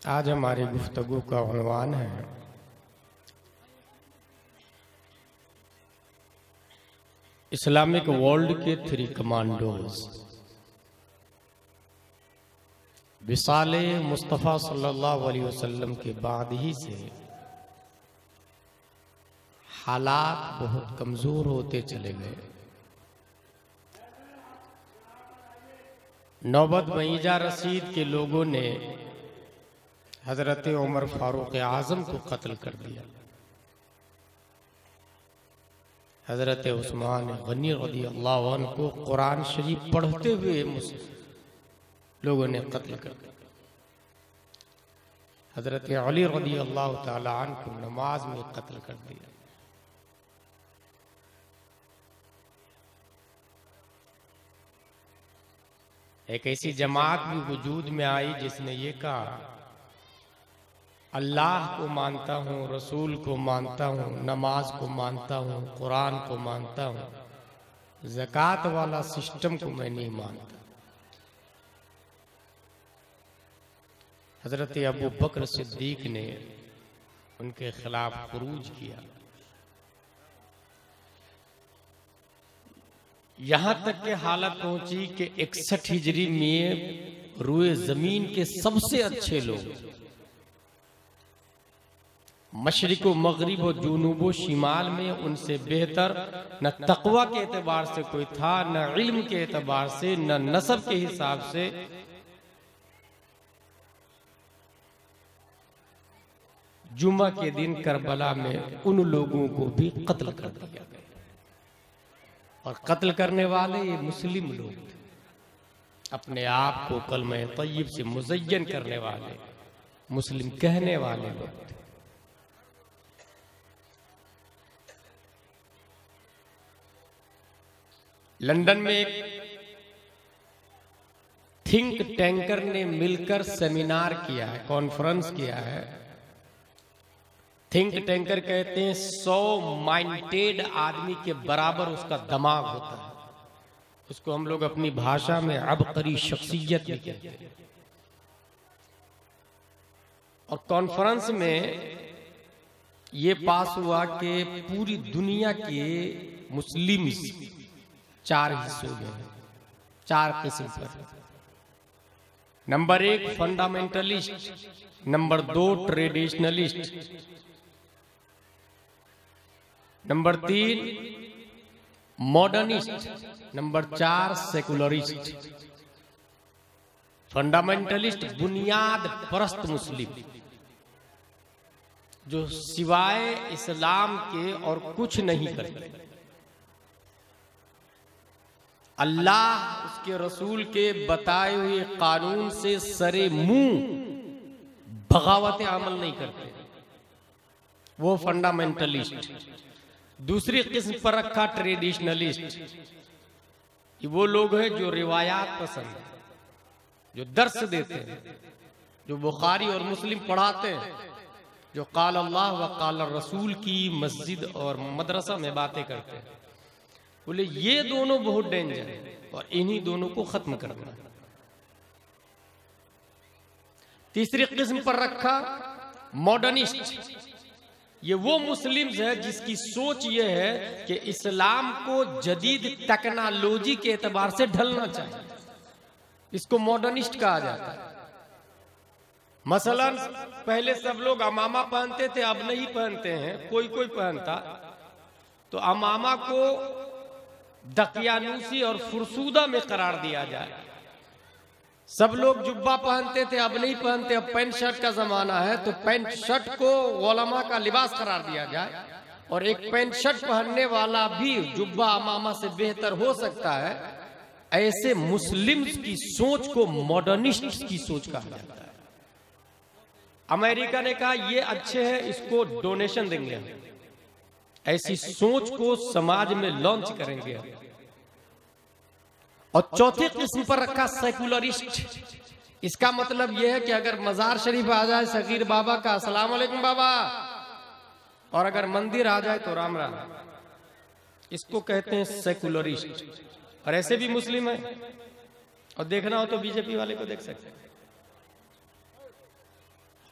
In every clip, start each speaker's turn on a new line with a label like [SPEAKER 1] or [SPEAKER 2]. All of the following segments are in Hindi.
[SPEAKER 1] आज हमारी गुफ्तगू का उन्वान है इस्लामिक वर्ल्ड के 3 कमांडोज। विसाले मुस्तफ़ा सल्लल्लाहु अलैहि वसल्लम के बाद ही से हालात बहुत कमज़ोर होते चले गए। नौबत मईजा रसीद के लोगों ने हज़रत उमर फारूक आज़म को कत्ल कर दिया। हज़रत उस्मान गनी रज़ियल्लाहु अन्हु को कुरान शरीफ पढ़ते हुए लोगों ने कत्ल कर दिया। हज़रत अली रज़ियल्लाहु ताला अन्हु को नमाज में कत्ल कर दिया। एक ऐसी जमात भी वजूद में आई जिसने ये कहा, अल्लाह को मानता हूँ, रसूल को मानता हूँ, नमाज को मानता हूँ, कुरान को मानता हूँ, ज़कात वाला सिस्टम को मैं नहीं मानता। हज़रत अबू बकर सिद्दीक ने उनके खिलाफ खुरूज किया। यहाँ तक के हालत पहुंची कि 61 हिजरी में रुए जमीन के सबसे अच्छे लोग मशरिको मगरिब और जुनूबो शिमाल में उनसे बेहतर न तकवा के एतबार से कोई था, न इल्म के एतबार से, न नसब के हिसाब से। जुमा के दिन करबला में उन लोगों को भी कत्ल कर दिया गया और कत्ल करने वाले ये मुस्लिम लोग थे, अपने आप को कलमा तय्यब से मुज़य्यन करने वाले, मुस्लिम कहने वाले लोग थे। लंदन में एक थिंक टैंकर ने मिलकर सेमिनार किया है, कॉन्फ्रेंस किया है। थिंक टैंकर कहते हैं 100 माइंडेड आदमी के बराबर उसका दिमाग होता है। उसको हम लोग अपनी भाषा में अबकरी शख्सियत भी कहते हैं। और कॉन्फ्रेंस में ये पास हुआ कि पूरी दुनिया के मुस्लिम्स 4 हिस्सों में हैं, 4 किस्म पर। Number 1 fundamentalist, number 2 traditionalist, number 3 modernist, number 4 secularist. Fundamentalist बुनियाद परस्त मुस्लिम, जो सिवाय इस्लाम के और कुछ नहीं करते। अल्लाह उसके रसूल के बताए हुए कानून से सरे मुंह बगावत अमल नहीं करते, वो फंडामेंटलिस्ट। दूसरी किस्म पर रखा ट्रेडिशनलिस्ट। वो लोग हैं जो रिवायात पसंद है, जो दर्स देते हैं, जो बुखारी और मुस्लिम पढ़ाते हैं, जो काल अल्लाह व काल रसूल की मस्जिद और मदरसा में बातें करते हैं। बोले ये दोनों बहुत डेंजर है और इन्हीं दोनों को खत्म करना है। तीसरी किस्म पर रखा मॉडर्निस्ट। ये वो मुस्लिम्स है जिसकी सोच ये है कि इस्लाम को जदीद टेक्नोलॉजी के एतबार से ढलना चाहिए। इसको मॉडर्निस्ट कहा जाता है। मसलन पहले सब लोग अमामा पहनते थे, अब नहीं पहनते हैं, कोई कोई पहनता। तो अमामा को दकियानूसी और फुरसूदा में करार दिया जाए। सब लोग जुब्बा पहनते थे, अब नहीं पहनते, अब पैंट शर्ट का जमाना है, तो पैंट शर्ट को उलमा का लिबास करार दिया जाए। और एक पैंट शर्ट पहनने वाला भी जुब्बा अमामा से बेहतर हो सकता है। ऐसे मुस्लिम्स की सोच को मॉडर्निस्ट की सोच कहा जाता है। अमेरिका ने कहा ये अच्छे हैं, इसको डोनेशन देंगे, ऐसी सोच को समाज में लॉन्च करेंगे। और चौथी किस्म पर रखा सेकुलरिस्ट। इसका मतलब यह है कि अगर मजार शरीफ आ जाए सगीर बाबा का अस्सलाम वालेकुम बाबा, और अगर मंदिर आ जाए तो राम राम, इसको कहते हैं सेकुलरिस्ट। और ऐसे भी मुस्लिम है, और देखना हो तो बीजेपी वाले को देख सकते हैं।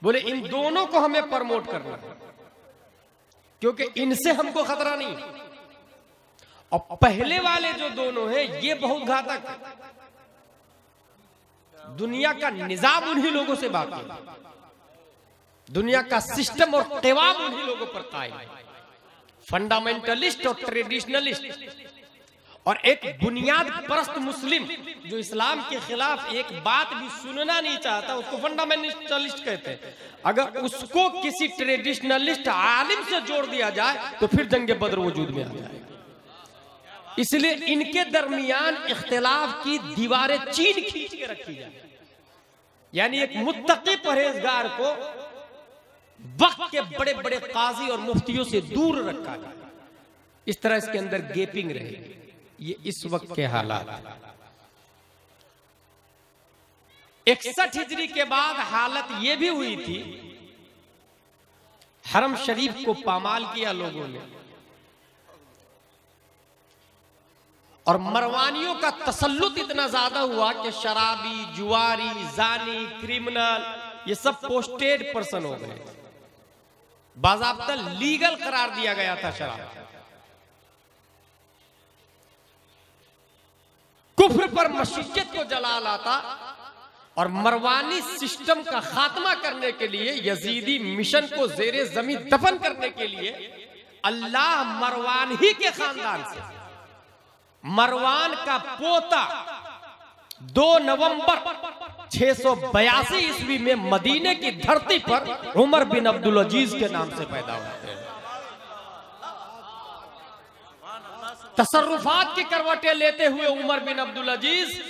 [SPEAKER 1] बोले इन दोनों को हमें प्रमोट करना है, क्योंकि इनसे हमको खतरा नहीं। और पहले वाले जो दोनों हैं ये बहुत घातक है। दुनिया का निजाम उन्हीं लोगों से बाकी है, दुनिया का सिस्टम और क़िवाम उन्हीं लोगों पर कायम है। फंडामेंटलिस्ट और ट्रेडिशनलिस्ट और एक बुनियाद परस्त मुस्लिम जो इस्लाम के खिलाफ एक बात भी सुनना नहीं चाहता, उसको फंडामेंटलिस्ट कहते हैं। अगर उसको किसी ट्रेडिशनलिस्ट आलिम से जोड़ दिया जाए तो फिर जंग बदर वजूद में आ जाए। इसलिए इनके दरमियान इख्तिलाफ की दीवारें चीन खींच के रखी जाए, यानी एक मुत्तकी परहेजगार को वक्त के बड़े बड़े काजी और मुफ्तियों से दूर रखा जाए। इस तरह इसके अंदर गैपिंग रहेगी। ये इस वक्त के हालात। 61 हिजरी के बाद हालत ये भी हुई थी, हरम शरीफ को पामाल किया लोगों ने, और मरवानियों का तसल्लुत इतना ज्यादा हुआ कि शराबी, जुआरी, जानी, क्रिमिनल ये सब पोस्टेड पर्सन हो गए। बाज़ाब्ता लीगल करार दिया गया था शराब। कुफ्र पर मशीयत को जलाल आता और मरवानी सिस्टम का खात्मा करने के लिए, यजीदी मिशन को जेरे जमीन दफन करने के लिए अल्लाह मरवान ही के खानदान से, मरवान का पोता 2 नवंबर 682 ईस्वी में मदीने की धरती पर उमर बिन अब्दुल अजीज के नाम से पैदा होते हैं। तसर्रुफात की करवटें लेते हुए उमर बिन अब्दुल अजीज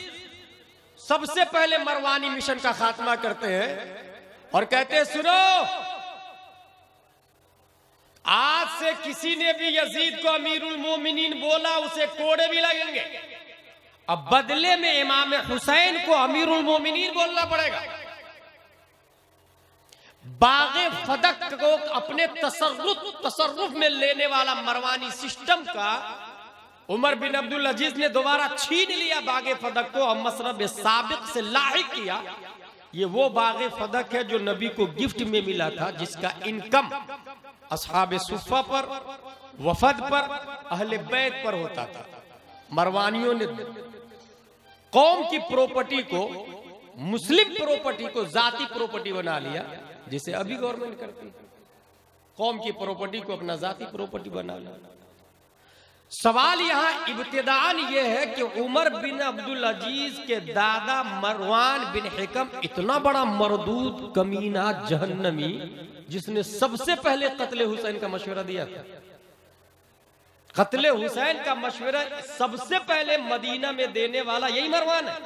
[SPEAKER 1] सबसे पहले मरवानी मिशन का खात्मा करते हैं और कहते हैं, सुनो, आज से किसी ने भी यजीद को अमीरुल मोमिनीन बोला उसे कोड़े भी लगेंगे। अब बदले में इमाम हुसैन को अमीरुल मोमिनीन बोलना पड़ेगा। बागे फदक को अपने तसर्रुफ में लेने वाला मरवानी सिस्टम का उमर बिन अब्दुल अजीज ने दोबारा छीन लिया बागे फदक को और मसरब साबिक से लाहिक किया। ये वो बागे फदक है जो नबी को गिफ्ट में मिला था, जिसका इनकम असहाबे सुफ़ा पर, वफद पर, अहले बैत पर होता था। मरवानियों ने कौम की प्रॉपर्टी को, मुस्लिम प्रॉपर्टी को जाती प्रॉपर्टी बना लिया, जिसे अभी गवर्नमेंट करती है। कौम की प्रॉपर्टी को अपना जाती प्रॉपर्टी बना लिया। सवाल यहां इब्तिदान यह है कि उमर बिन अब्दुल अजीज के दादा मरवान बिन हिकम इतना बड़ा मरदूद, कमीना, जहन्नमी, जिसने सबसे पहले कत्ले हुसैन का मशवरा दिया था। कत्ले हुसैन का मशवरा सबसे पहले मदीना में देने वाला यही मरवान है।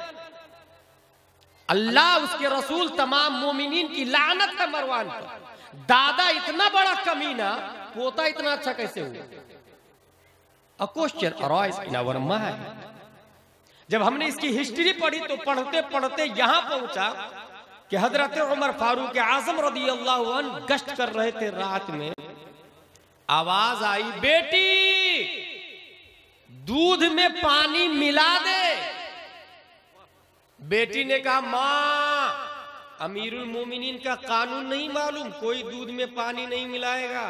[SPEAKER 1] अल्लाह, उसके रसूल, तमाम मोमिनीन की लानत है मरवान पर। दादा इतना बड़ा कमीना, पोता इतना अच्छा कैसे हुआ? A question arise in our mind। जब हमने इसकी हिस्ट्री पढ़ी तो पढ़ते पढ़ते यहां पहुंचा कि हजरत उमर फारूक आजम रदियल्लाहु अन्हु गश्त कर रहे थे। रात में आवाज आई, बेटी दूध में पानी मिला दे। बेटी ने कहा, माँ अमीरुल मोमिनीन का कानून नहीं मालूम, कोई दूध में पानी नहीं मिलाएगा।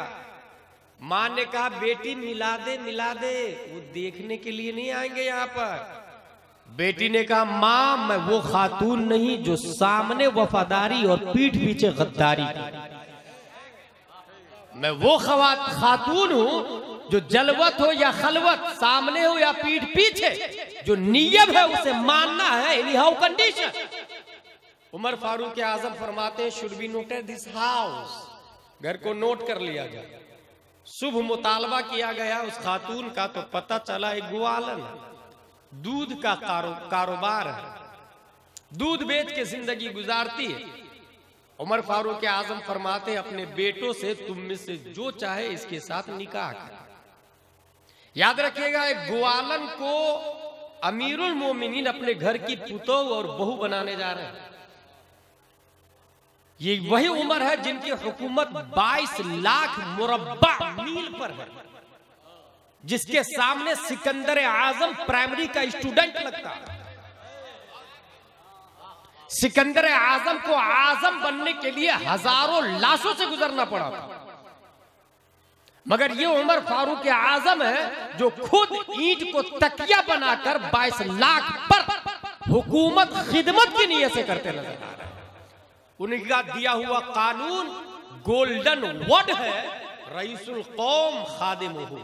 [SPEAKER 1] मां ने कहा, बेटी मिला दे मिला दे, वो देखने के लिए नहीं आएंगे यहाँ पर। बेटी ने कहा, मां मैं वो खातून नहीं जो सामने वफादारी और पीठ पीछे गद्दारी की। मैं वो खातून हूं जो जलवत हो या खलवत, सामने हो या पीठ पीछे, जो नियम है उसे मानना है, anyhow condition. Umar Farooq Azam फरमाते हैं, should be noted this house, घर को नोट कर लिया गया। शुभ मुतालबा किया गया उस खातून का, तो पता चला एक ग्वालन दूध का कारोबार है, दूध बेच के जिंदगी गुजारती है। उमर फारूक आजम फरमाते, अपने बेटों से तुम में से जो चाहे इसके साथ निकाह कर। याद रखिएगा, एक ग्वालन को अमीरुल मोमिनीन अपने घर की पुतोह और बहू बनाने जा रहे हैं। ये वही उमर है जिनकी हुकूमत 22 लाख मुरब्बा मील पर है, जिसके सामने सिकंदर आजम प्राइमरी का स्टूडेंट लगता है। सिकंदर आजम को आजम बनने के लिए हजारों लाशों से गुजरना पड़ा था, मगर ये उमर फारूक आजम है जो खुद ईंट को तकिया बनाकर 22 लाख पर हुकूमत खिदमत की नीयत से करते नजर आ रहे हैं। उनका दिया हुआ कानून गोल्डन वर्ड है, रईसुल कौम खादिमुहु।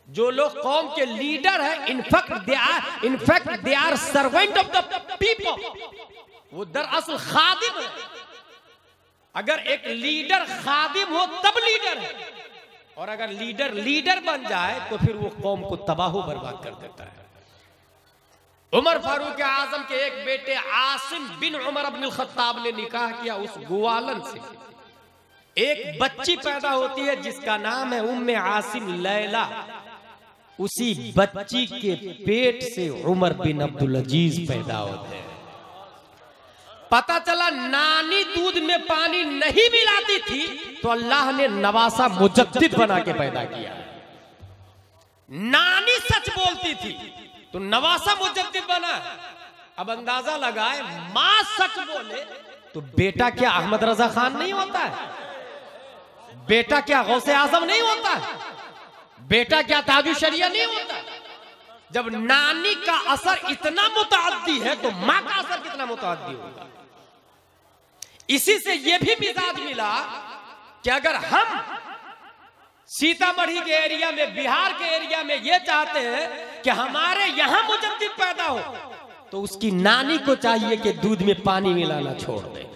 [SPEAKER 1] जो लोग कौम के लीडर है, in fact they are servant of the people, वो दरअसल खादिम है। अगर एक लीडर खादिम हो तब लीडर है, और अगर लीडर बन जाए तो फिर वो कौम को तबाह बर्बाद कर देता है। उमर फारूक आजम के एक बेटे आसिम बिन उमर अब्नुल खत्ताब ने निकाह किया, उस गुवालन से एक बच्ची पैदा होती है जिसका नाम है उम्मे आसिम लैला। उसी बच्ची के पेट से उमर बिन अब्दुल अजीज पैदा होते हैं। पता चला नानी दूध में पानी नहीं मिलाती थी तो अल्लाह ने नवासा मुजद्दिद बना के पैदा किया। नानी सच बोलती थी तो नवासा मुजद्दिद बना। अब अंदाजा लगाए, मां सच बोले तो बेटा क्या अहमद रजा खान नहीं होता है? बेटा क्या गौसे आजम नहीं होता है? बेटा क्या ताजु शरिया नहीं होता? जब नानी का असर इतना मुतअद्दी है तो मां का असर कितना मुतअद्दी होगा। इसी से यह भी मिजाज मिला कि अगर हम सीतामढ़ी के एरिया में, बिहार के एरिया में ये चाहते हैं कि हमारे यहां मुजद्दिद पैदा हो, तो उसकी नानी को चाहिए कि दूध में पानी मिलाना छोड़ दे।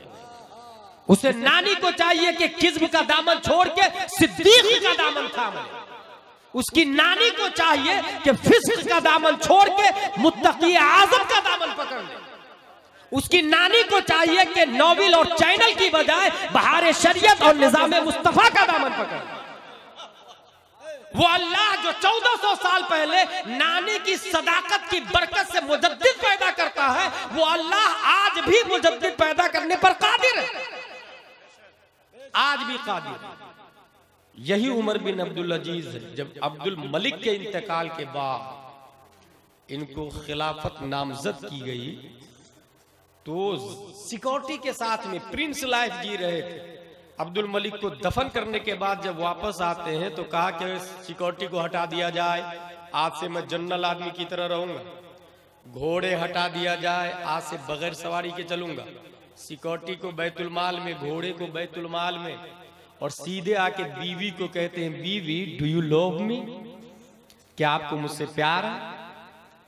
[SPEAKER 1] उसे नानी को चाहिए कि किस्म का दामन छोड़ के सिद्दीक का दामन थाम ले। उसकी नानी को चाहिए कि फिस्क का दामन छोड़ के मुत्तकी आजम का दामन पकड़ ले। उसकी नानी को चाहिए कि नोवेल और चैनल की बजाय बहार शरीयत और निजाम मुस्तफा का दामन पकड़। वो अल्लाह जो 1400 साल पहले नानी की सदाकत की बरकत से मुजद्दिद पैदा करता है, वो अल्लाह आज भी मुजद्दिद पैदा करने पर कादिर है, आज भी कादिर है। यही उमर बिन अब्दुल अजीज जब अब्दुल मलिक के इंतकाल के बाद इनको खिलाफत नामजद की गई तो सिक्योरिटी के साथ में प्रिंस लाइफ जी रहे थे। अब्दुल मलिक को दफन करने के बाद जब वापस आते हैं तो कहा कि सिक्योरिटी को हटा दिया जाए, आज से मैं जनरल आदमी की तरह रहूंगा। घोड़े हटा दिया जाए, आज से बगैर सवारी के चलूंगा। सिक्योरिटी को बैतुल माल में, घोड़े को बैतुल माल में, और सीधे आके बीवी को कहते हैं, बीवी डू यू लव मी, क्या आपको मुझसे प्यार है?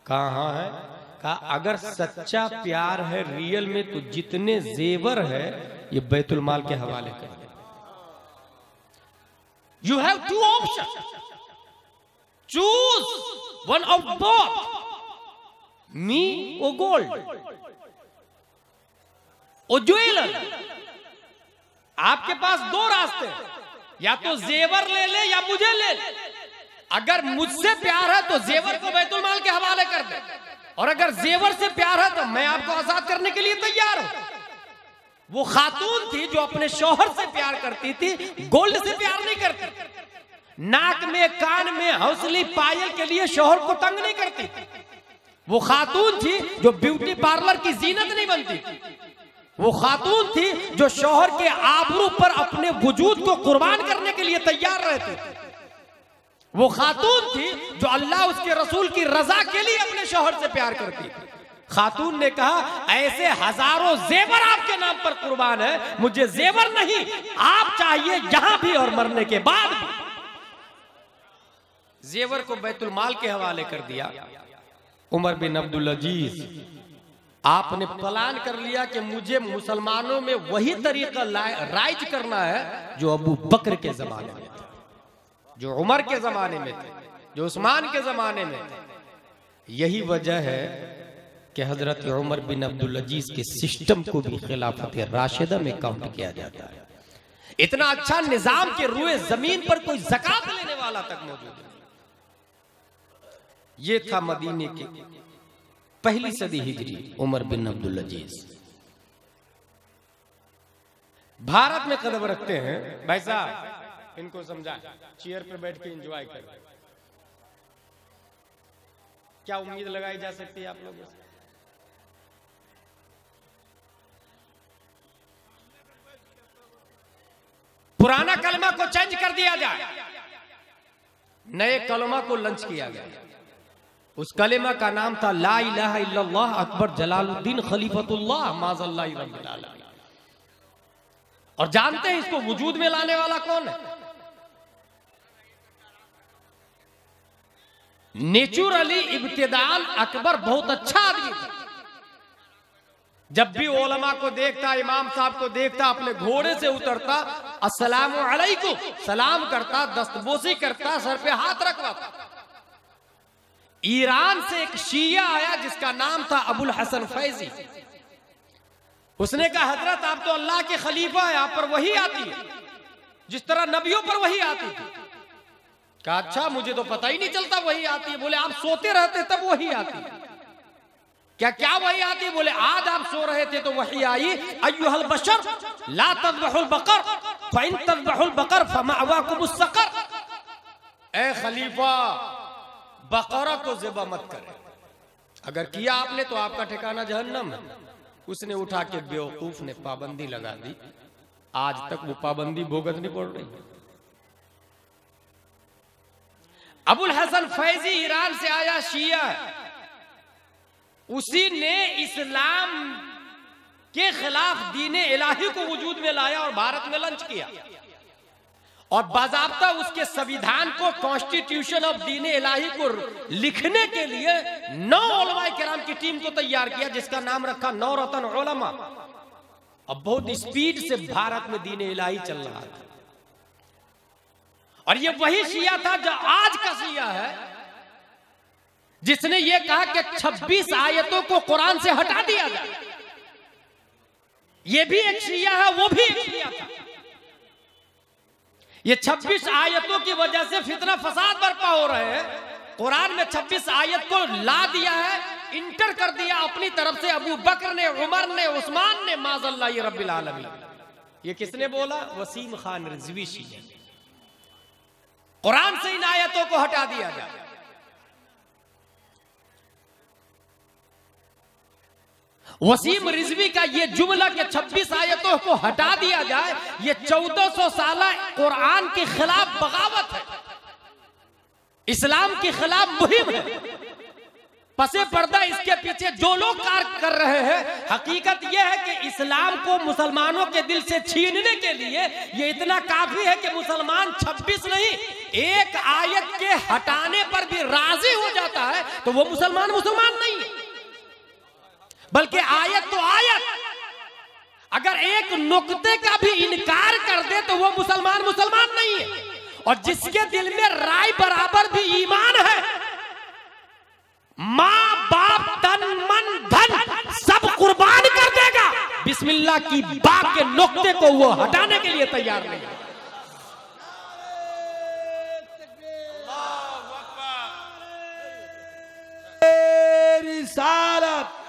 [SPEAKER 1] कहाँ है? कहा अगर सच्चा प्यार है रियल में तो जितने जेवर है ये बैतुल माल के हवाले कर दे। You have two option, choose one of both, me और गोल्ड और ज्वेलर। आपके पास दो रास्ते, या तो जेवर ले ले या मुझे ले ले। अगर मुझसे प्यार है तो जेवर को बैतुल माल के हवाले कर दे, और अगर जेवर से प्यार है तो मैं आपको आजाद करने के लिए तैयार हूं। वो खातून थी जो अपने शौहर से प्यार करती थी, गोल्ड से प्यार नहीं करती। नाक में, कान में हौसली, पायल के लिए शौहर को तंग नहीं करती। वो खातून थी जो ब्यूटी पार्लर की जीनत नहीं बनती। वो खातून थी जो शौहर के आबरू पर अपने वजूद को कुर्बान करने के लिए तैयार रहती थी। वो खातून थी जो अल्लाह उसके रसूल की रजा के लिए अपने शौहर से प्यार करती थी। खातून ने कहा ऐसे हजारों जेवर आपके नाम पर कुर्बान है, मुझे जेवर नहीं, आप चाहिए यहां भी और मरने के बाद भी। जेवर को बैतुल माल के हवाले कर दिया। उमर बिन अब्दुल अजीज आपने प्लान कर लिया कि मुझे मुसलमानों में वही तरीका राइज करना है जो अबू बकर के जमाने में था, जो उमर के जमाने में थे, जो उस्मान के जमाने में थे। यही वजह है कि हजरत उमर बिन अब्दुल अजीज के सिस्टम को भी खिलाफत राशिदा में काउंट किया जाता है। इतना अच्छा निजाम के रुए जमीन पर कोई ज़कात लेने वाला तक मौजूद नहीं। ये था मदीने की पहली सदी हिजरी उमर बिन अब्दुल अजीज। भारत में कदम रखते हैं। भाई साहब इनको समझा, चेयर पे बैठ के एंजॉय करें। क्या उम्मीद लगाई जा सकती है आप लोगों से? पुराना कलमा को चेंज कर दिया जाए, नए कलमा को लॉन्च किया गया। उस कलमा का नाम था ला इलाहा इल्लल्लाह अकबर जलालुद्दीन खलीफतुल्लाह माज़ल्लाहि रब्बिल आलमीन। और जानते हैं इसको वजूद में लाने वाला कौन है? नेचुरली इब्तिदान अकबर बहुत अच्छा आदमी था। जब भी उलमा को देखता, इमाम साहब को देखता, अपने घोड़े से उतरता, अस्सलामु अलैकुम सलाम करता, दस्तबोसी करता, सर पे हाथ रखवाता। ईरान से एक शिया आया जिसका नाम था अबुल हसन फैजी। उसने कहा हजरत आप तो अल्लाह के खलीफा है, आप पर वही आती है जिस तरह नबियों पर वही आती थी। कहा अच्छा मुझे तो पता ही नहीं चलता वही आती है। बोले आप सोते रहते तब वही आती है क्या? क्या वही आती है? बोले आज आप सो रहे थे तो वही आई, अय्युहल बशर ला तज़बहुल बकर फइन तज़बहुल बकर फमअवाकुमुस सकर। ए खलीफा बकरा को ज़िबा मत करें, अगर किया आपने तो आपका ठिकाना जहन्नम है। उसने उठा के बेवकूफ ने पाबंदी लगा दी, आज तक वो पाबंदी भुगतनी पड़ रही। अबुल हसन फैजी ईरान से आया, शिया है। उसी ने इस्लाम के खिलाफ दीन इलाही को वजूद में लाया और भारत में लॉन्च किया। और बाज़ाब्ता उसके संविधान को, कॉन्स्टिट्यूशन ऑफ दीन इलाही को लिखने के लिए 9 उलमाए किराम की टीम को तैयार किया, जिसका नाम रखा नौरतन उलमा। अब बहुत स्पीड से भारत में दीन इलाही चल रहा था। और ये वही शिया था जो आज का शिया है, जिसने ये कहा कि 26 आयतों को कुरान से हटा दिया जाए। ये भी एक शिया है, वो भी एक शिया था। ये 26 आयतों की वजह से फितना फसाद बर्पा हो रहे हैं। कुरान में 26 आयत को ला दिया है, इंटर कर दिया अपनी तरफ से अबू बकर ने, उमर ने, उस्मान ने माज़ल्लाहि रब्बिल आलमीन। ये किसने बोला? वसीम खान रिजवी शिया। कुरान से इन आयतों को हटा दिया जाए। वसीम रिजवी का ये जुमला के 26 आयतों को हटा दिया जाए, ये 1400 साल कुरान के खिलाफ बगावत है, इस्लाम के खिलाफ मुहिम है। पसे पर्दा इसके पीछे जो लोग कार्य कर रहे हैं, हकीकत यह है कि इस्लाम को मुसलमानों के दिल से छीनने के लिए ये इतना काफी है कि मुसलमान 26 नहीं, एक आयत के हटाने पर भी राजी हो जाता है तो वो मुसलमान नहीं है, बल्कि आयत तो आयत। अगर एक नुक्ते का भी इनकार कर दे तो वो मुसलमान नहीं है। और जिसके दिल में राय बराबर भी ईमान है, माँ बाप तन मन धन सब कुर्बान कर देगा, बिस्मिल्लाह की बात के नुक्ते को वो हटाने के लिए तैयार नहीं है।
[SPEAKER 2] रिसालत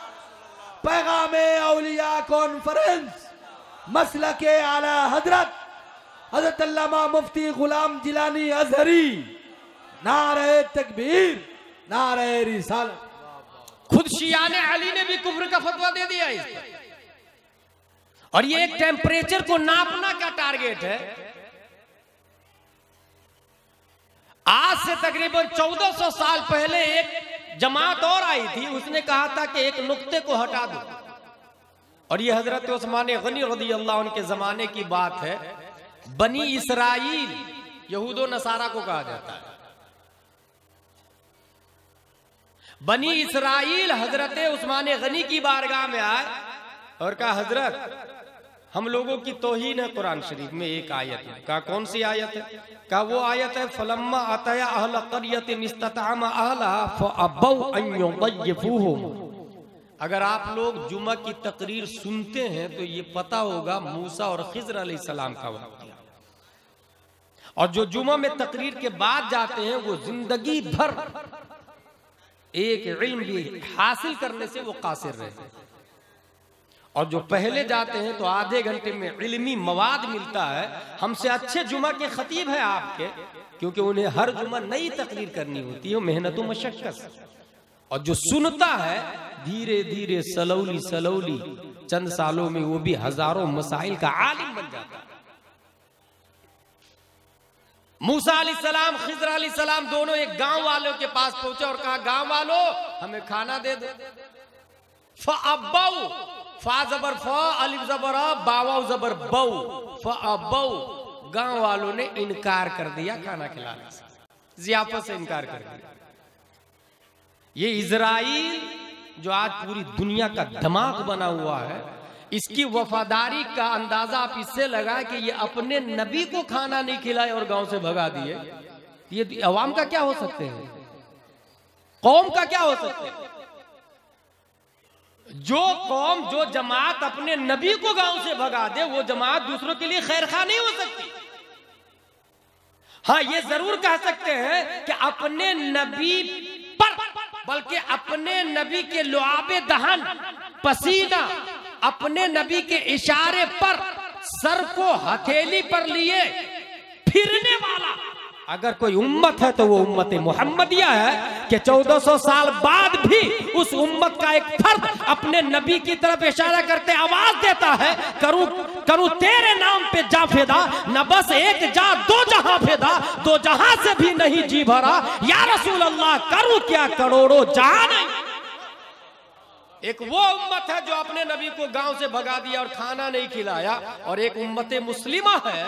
[SPEAKER 2] पैगामे औलिया कॉन्फ्रेंस मसलके आला हजरत अल्लामा मुफ्ती गुलाम जिलानी अजहरी, नारे तकबीर, नारे रिसालत।
[SPEAKER 1] खुद शियाने अली ने भी कुफ्र का फतवा दे दिया इस पर। और ये एक टेम्परेचर को नापना का टारगेट है। आज से तकरीबन 1400 साल पहले एक जमात और आई थी, उसने कहा था कि एक नुक्ते को हटा दो। और ये हजरत उस्मान गनी रज़ियल्लाहु अन्हु के जमाने की बात है। बनी इसराइल यहूदो नसारा को कहा जाता है। बनी इसराइल हजरत उस्मान गनी की बारगाह में आए और कहा हजरत हम लोगों की तौहीन है कुरान शरीफ में एक आयत है। कहा कौन सी आयत है? कहा वो आयत है फलम्मा अतया अहल क़र्यतिन इस्ततअमा अहलहा फअबौ अन युज़य्यिफूहुम। अगर आप लोग जुमा की तकरीर सुनते हैं तो ये पता होगा मूसा और खिज़र अलैहिस्सलाम का वाक़या। और जो जुमा में तकरीर के बाद जाते हैं वो जिंदगी भर एक इल्म भी हासिल करने से वो कासिर रहते हैं। और जो पहले जाते हैं तो आधे घंटे में इल्मी मवाद मिलता है। हमसे अच्छे जुमा के खतीब हैं आपके, क्योंकि उन्हें हर जुमा नई तकरीर करनी होती है, मेहनत व मशक्कत। और जो सुनता है धीरे धीरे सलौली चंद सालों में वो भी हजारों मसाइल का आलिम बन जाता है। मूसा अलैहिस्सलाम, खिज़र अलैहिस्सलाम दोनों एक गांव वालों के पास पहुंचे और कहा, गांव वालों हमें खाना दे दो। फ़अब्बऊ, फा जबर फ, अलिफ जबर अ, बावा जबर बऊ, फ़अब्बऊ, गांव वालों ने इनकार कर दिया खाना खिलाने से, ज़ियाफत से इनकार कर दिया। ये इजराइल जो आज पूरी दुनिया का दिमाग बना हुआ है, इसकी वफादारी का अंदाजा आप इससे लगाए कि ये अपने नबी को खाना नहीं खिलाए और गांव से भगा दिए। ये अवाम का क्या हो सकते हैं, कौम का क्या हो सकते हैं? जो कौम, जो जमात अपने नबी को गांव से भगा दे, वो जमात दूसरों के लिए खैर खा नहीं हो सकती। हाँ, ये जरूर कह सकते हैं कि अपने नबी पर, बल्कि अपने नबी के लुआबे दहन, पसीना, अपने नबी के इशारे पर सर को हथेली पर लिए फिरने वाला अगर कोई उम्मत है तो वो उम्मत मुहम्मदिया है कि 1400 साल बाद भी उस उम्मत का एक फर्द अपने नबी की तरफ इशारा करते आवाज देता है, करूं करूं तेरे नाम पे जा फेदा, न बस एक जा दो जहां फेदा, दो जहां से भी नहीं जी भरा, या रसूल अल्लाह करूं क्या करोड़ों जहां नहीं। एक वो उम्मत है जो अपने नबी को गांव से भगा दिया और खाना नहीं खिलाया, और एक उम्मत मुस्लिमा है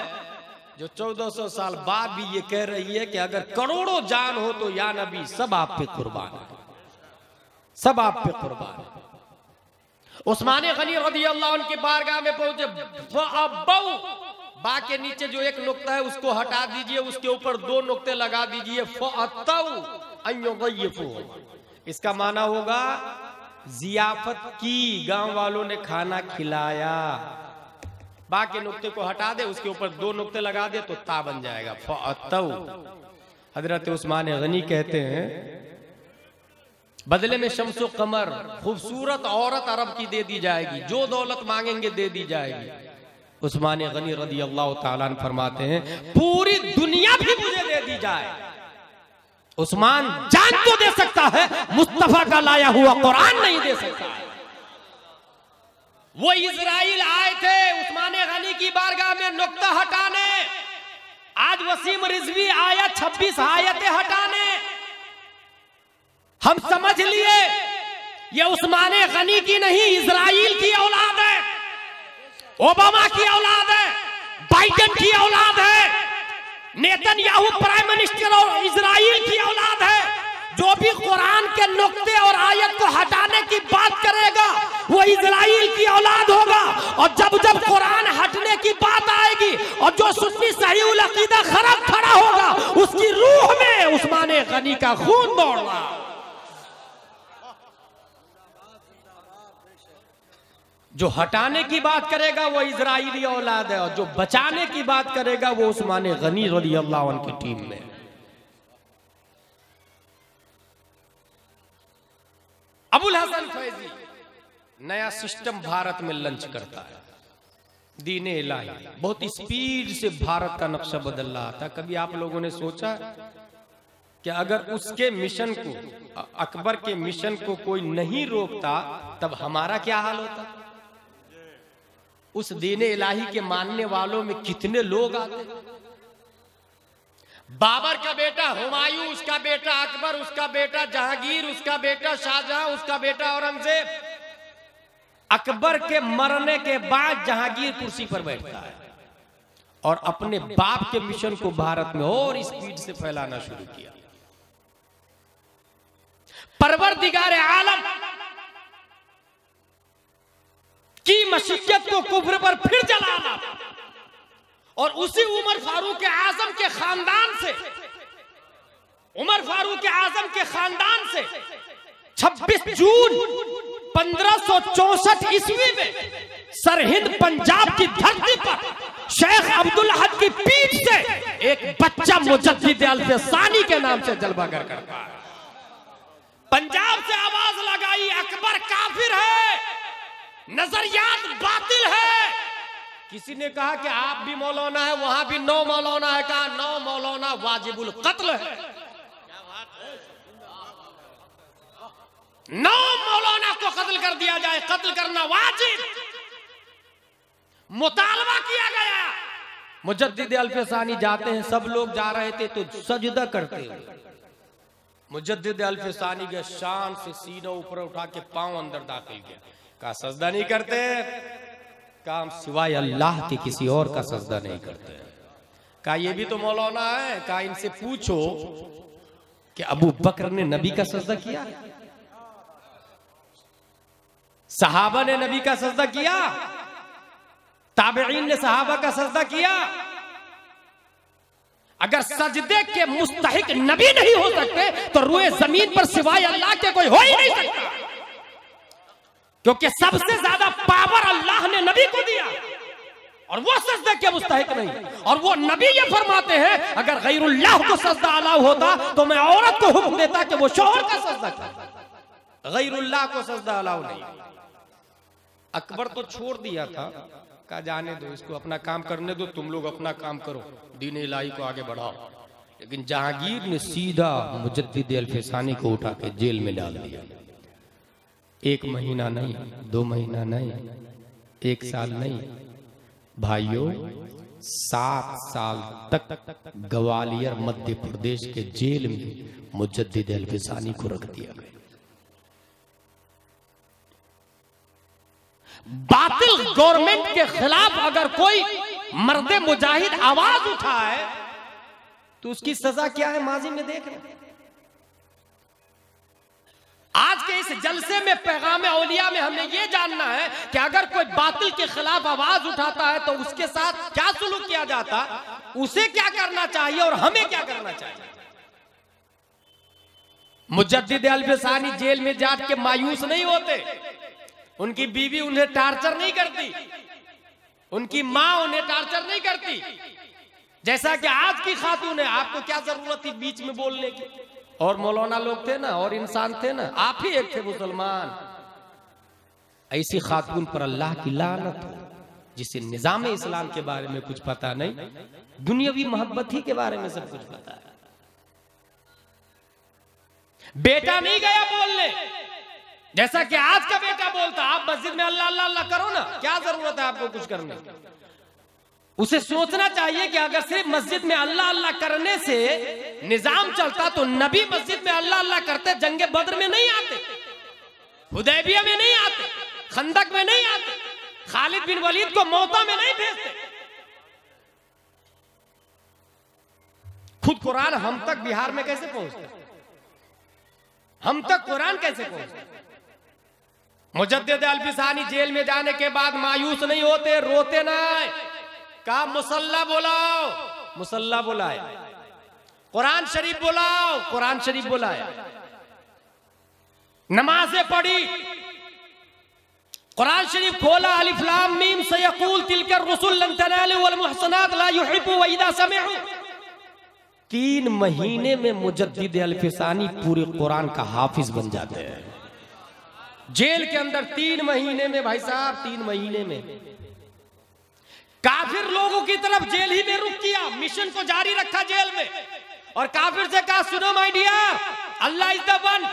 [SPEAKER 1] जो 1400 साल बाद भी ये कह रही है कि अगर करोड़ों जान हो तो या नबी सब आप पे कुर्बान है, सब आप पे कुर्बान है। उस्मान गनी रज़ियल्लाहु अन्हु की बारगाह में पहुंचे, फ़अब्बऊ, बा के नीचे जो एक नुक्ता है उसको हटा दीजिए, उसके ऊपर 2 नुक्ते लगा दीजिए, फ़अतऊ अन युज़य्यिफ़ू, इसका माना होगा जियाफत की, गांव वालों ने खाना खिलाया। बाकी नुक्ते को हटा दे, उसके ऊपर 2 नुक्ते लगा दे तो ता बन जाएगा, फ़अतऊ। हजरत उस्मान गनी कहते हैं बदले में शम्सो कमर, खूबसूरत औरत अरब की दे दी जाएगी, जो दौलत मांगेंगे दे दी जाएगी। उस्मान गनी रज़ियल्लाहु ताला अन्हु फरमाते हैं पूरी दुनिया भी मुझे दे दी जाए, उस्मान जान तो दे सकता है, मुस्तफा का लाया हुआ कुरान नहीं दे सकता है। वो इजराइल आए थे उस्मान गनी की बारगाह में नुक्ता हटाने, आज वसीम रिजवी आया 26 आयतें हटाने। हम समझ लिए ये उस्मान गनी की नहीं, इजराइल की औलाद है, ओबामा की औलाद है, बाइडेन की औलाद है, नेतन्याहू प्राइम मिनिस्टर और इजराइल की औलाद है। जो भी कुरान के नुक्ते और आयत को हटाने की बात करेगा वो इजराइल की औलाद होगा, और जब जब कुरान हटने की बात आएगी और जो सुन्नी सहीउल अकीदा खराब खड़ा होगा उसकी रूह में उस्मान गनी का खून दौड़ रहा। जो हटाने की बात करेगा वो इजराइली औलाद है, और जो बचाने की बात करेगा वो उस्मान गनी रज़ियल्लाहु अन्हु की टीम में। अबुल हसन फैजी नया सिस्टम भारत में लॉन्च करता है, दीन इलाही, बहुत स्पीड से भारत का नक्शा बदल रहा था। कभी आप लोगों ने सोचा कि अगर उसके मिशन को, अकबर के मिशन को कोई नहीं रोकता तब हमारा क्या हाल होता? उस दीन इलाही के मानने वालों में कितने लोग आते। बाबर का बेटा हुमायूं, उसका बेटा अकबर, उसका बेटा जहांगीर, उसका बेटा शाहजहां, उसका बेटा औरंगजेब। अकबर के मरने के बाद जहांगीर कुर्सी पर बैठता है और अपने बाप के मिशन को भारत में और स्पीड से फैलाना शुरू किया। परवरदिगार आलम की मशीयत को कुफ्र पर फिर जलाना, और उसी उमर फारूक आजम के खानदान से, उमर फारूक आजम के खानदान से 26 जून 1564 ईस्वी में सरहिंद पंजाब की धरती पर शेख अब्दुल अहद की पीठ से एक बच्चा मुजद्दिद अल्फसानी के नाम से जलवागर करता है। पंजाब से आवाज लगाई अकबर काफिर है, नजरियात बातिल है। किसी ने कहा कि आप भी मौलाना है, वहां भी 9 मौलाना है, कहा 9 मौलाना वाजिबुल कत्ल है। 9 मौलाना को कत्ल कर दिया जाए, कत्ल करना वाजिब। मुतालबा किया गया मुजद्दिद अल्फसानी जाते हैं, सब लोग जा रहे थे तो सजदा करते हुए मुजद्दिद अल्फसानी के शान से सीना ऊपर उठा के पांव अंदर दाखिल किया। कहा सजदा नहीं करते, कहा हम सिवाय अल्लाह के किसी और का सजदा नहीं करते। कहा ये भी तो मौलाना है। कहा इनसे पूछो कि अबू बकर ने नबी का सजदा किया, सहाबा ने नबी का सजदा किया, ताबईन ने सहाबा का सजदा किया। अगर सजदे के मुस्तहिक नबी नहीं हो सकते तो रुए जमीन पर सिवाय अल्लाह के कोई हो ही नहीं सकता, क्योंकि सबसे ज्यादा पावर अल्लाह ने नबी को दिया और वो सजदे के मुस्तहिक नहीं। और वो नबी ये फरमाते हैं अगर गैरुल्लाह को सजदा अलाउ होता तो मैं औरत को हुक्म देता कि वो शौहर का सजदा करे, गैरुल्लाह को सजदा अलाउ नहीं। अकबर तो छोड़ दिया था, कहा जाने दो इसको, अपना काम करने दो, तुम लोग अपना काम करो, दीन इलाही को आगे बढ़ाओ। लेकिन जहांगीर ने सीधा मुजद्दिद अल्फसानी को उठा के जेल में डाल दिया। 1 महीना नहीं, 2 महीना नहीं, 1 साल नहीं भाइयों, 7 साल तक ग्वालियर मध्य प्रदेश के जेल में मुजद्दिद अल्फसानी को रख दिया गया। बातिल गवर्नमेंट के खिलाफ अगर कोई मर्दे मुजाहिद आवाज उठाए तो उसकी सजा क्या है माजी में देख रहे। आज के इस जलसे में पैगाम औलिया में हमें यह जानना है कि अगर कोई बातिल के खिलाफ आवाज उठाता है तो उसके साथ क्या सुलूक किया जाता, उसे क्या करना चाहिए और हमें क्या करना चाहिए। मुजद्दिद अल्फसानी जेल में जाट के मायूस नहीं होते, उनकी बीवी उन्हें टार्चर नहीं करती, उनकी मां उन्हें टार्चर नहीं करती, जैसा कि आज की खातून है। आपको क्या जरूरत थी बीच में बोलने की? और मौलाना लोग थे ना, और इंसान थे ना, आप ही एक थे मुसलमान। ऐसी खातून पर अल्लाह की लानत हो जिसे निजाम इस्लाम के बारे में कुछ पता नहीं, दुनियावी मोहब्बत ही के बारे में सब कुछ पता है। बेटा नहीं गया बोलने जैसा कि आज का बेटा बोलता। आप मस्जिद में अल्लाह अल्लाह अल्लाह करो ना, क्या जरूरत है आपको कुछ करने की? उसे सोचना चाहिए कि अगर सिर्फ मस्जिद में अल्लाह अल्लाह करने से निजाम चलता तो नबी मस्जिद में अल्लाह अल्लाह करते, जंगे बद्र में नहीं आते, हुदैबिया में नहीं आते, खंदक में नहीं आते, खालिद बिन वलीद को मौता में नहीं भेजते। खुद कुरान हम तक बिहार में कैसे पहुंचता, हम तक कुरान कैसे पहुंचता? मुजद्दिद अल्फसानी जेल में जाने के बाद मायूस नहीं होते, रोते नहीं। कहा मुसल्ला बुलाओ, मुसल्ला बुलाए, कुरान शरीफ बुलाओ, कुरान शरीफ बुलाया, नमाजें पढ़ी, कुरान शरीफ खोला, अलिफ लाम मीम सयक़ूल तिलका रुसुल लन तनालू वल मुहसनात ला युहिब्बु व इदा समिअू। 3 महीने में मुजद्दिद अल्फसानी पूरे कुरान का हाफिज बन जाते हैं। जेल के अंदर 3 महीने में भाई साहब, 3 महीने में काफिर लोगों की तरफ जेल ही में रुक किया, मिशन को जारी रखा जेल में, और काफिर से कहा सुनो my dear, Allah is the one,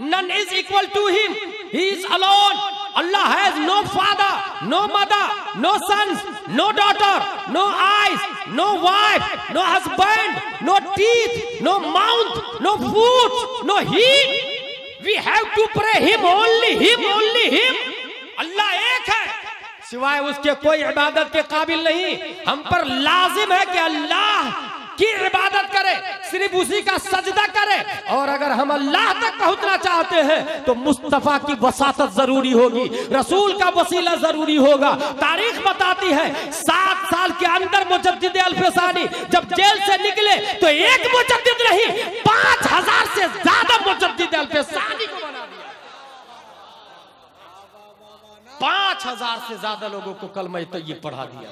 [SPEAKER 1] none is equal to him, he is alone, Allah has no father, no mother, no sons, no daughter, no eyes, no wife, no husband, no teeth, no mouth, no foot, no heat, we have to pray him only, him only him. Allah एक है, सिवाय उसके कोई इबादत के काबिल नहीं। हम पर लाजिम है कि अल्लाह की इबादत करे, सिर्फ उसी का सजदा करे। और अगर हम अल्लाह तक पहुंचना चाहते हैं तो मुस्तफा की वसातत जरूरी होगी, रसूल का वसीला जरूरी होगा। तारीख बताती है 7 साल के अंदर मुजद्दिद अल्फसानी जब जेल से निकले तो एक मुजद्दिद नहीं, 5000 से ज्यादा मुजद्दिद अल्फसानी को बना दिया। 5000 से ज्यादा लोगों को कलमा तय्यब पढ़ा दिया।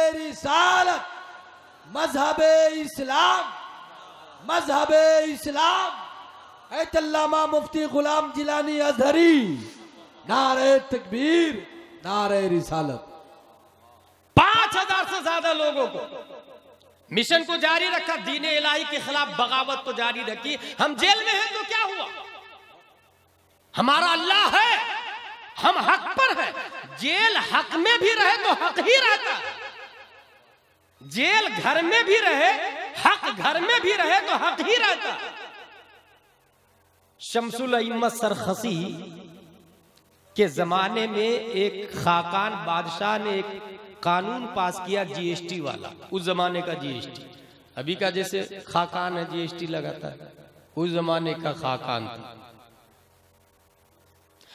[SPEAKER 2] रिसालत मजहबे इस्लाम, मजहबे इस्लाम, अल्लामा मुफ्ती गुलाम जिलानी अजहरी, नारे तकबीर, नारे रिसालत।
[SPEAKER 1] 5000 से ज्यादा लोगों को मिशन को जारी रखा, दीन इलाही के खिलाफ बगावत को जारी रखी। हम जेल में हैं तो क्या हुआ? हमारा अल्लाह है, हम हक पर हैं। जेल हक में भी रहे तो हक ही रहता, जेल घर में भी रहे, हक घर में भी रहे तो हक ही रहता। शमसुल अइम्मत सरखसी के जमाने में एक खाकान बादशाह ने एक कानून पास किया जीएसटी वाला, उस जमाने का जीएसटी। अभी का जैसे खाकान है जीएसटी लगाता है, उस जमाने का खाकान था।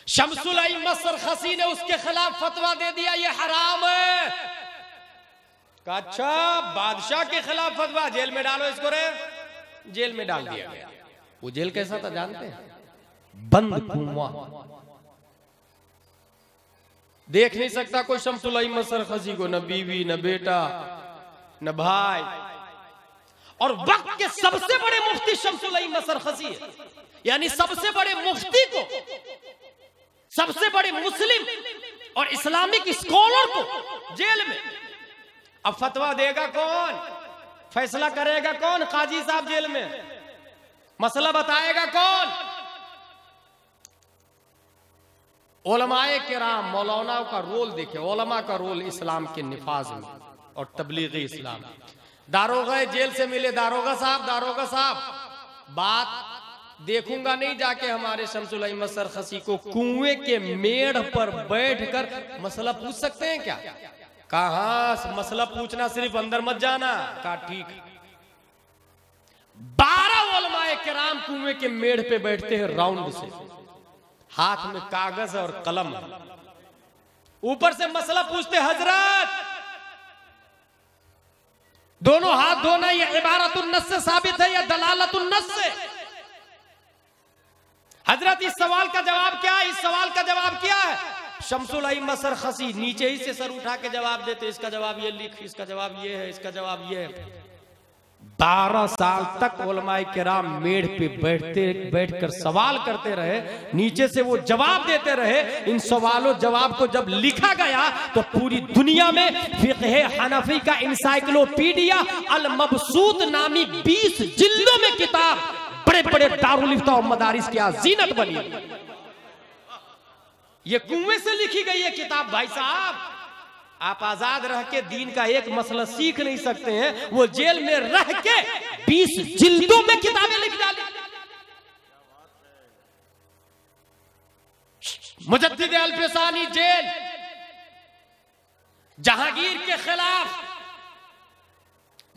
[SPEAKER 1] शमसुल अइम्मत सरखसी ने उसके खिलाफ फतवा दे दिया, ये हराम है। कहा अच्छा बादशाह के खिलाफ फतवा, जेल में डालो इसको रे। जेल में डाल दिया गया। वो जेल कैसा था जानते हैं? बंद कुआं, देख नहीं सकता कोई शमसुल अइम्मत सरखसी को, न बीवी न बेटा न भाई। और वक्त के सबसे बड़े मुफ्ती शमसुल अइम्मत सरखसी है, यानी सबसे बड़े मुफ्ती को, सबसे बड़े मुस्लिम और इस्लामिक स्कॉलर को जेल में। अब फतवा देगा कौन, फैसला करेगा कौन? काजी साहब जेल में। मसला बताएगा कौन? उलमाए किराम, मौलानाओं का रोल देखे, उलमा का रोल इस्लाम के निफाज में और तबलीग इस्लाम। दारोगा जेल से मिले, दारोगा साहब बात देखूंगा नहीं जाके हमारे शमसुल अइम्मत सरखसी को कुएं के मेड़ पर बैठकर मसला पूछ सकते हैं क्या? कहा मसला पूछना, सिर्फ अंदर मत जाना। कहा ठीक। 12 उलमाए किराम कुएं के मेड़ पे बैठते हैं राउंड से, हाथ में कागज और कलम, ऊपर से मसला पूछते, हजरत दोनों हाथ धोना ये इबारतुन नस से साबित है या दलालतुन नस से? हजरत इस सवाल का जवाब क्या है? इस सवाल का जवाब क्या है? शमसुल अइम्मत सरखसी नीचे ही से सर उठा के जवाब देते, इसका जवाब ये लिख, इसका जवाब ये है, इसका जवाब ये है। 12 साल तक उलमाए किराम मेड़ पे बैठकर सवाल करते रहे, नीचे से वो जवाब देते रहे। इन सवालों जवाब को जब लिखा गया तो पूरी दुनिया में फिक़्ह हनफी का इंसाइक्लोपीडिया अल मबसूत नामी 20 जिल्दों में किताब बड़े बड़े दारुल इफ्ता और मदारिस की जीनत बनी। ये कुएं से लिखी गई है किताब। भाई साहब, आप आजाद रह के दीन का एक मसला सीख नहीं सकते हैं, वो जेल में रह के 20 जिल्दों में किताबें लिख डाली। मुजद्दिद अल-फिसानी जेल, जहांगीर के खिलाफ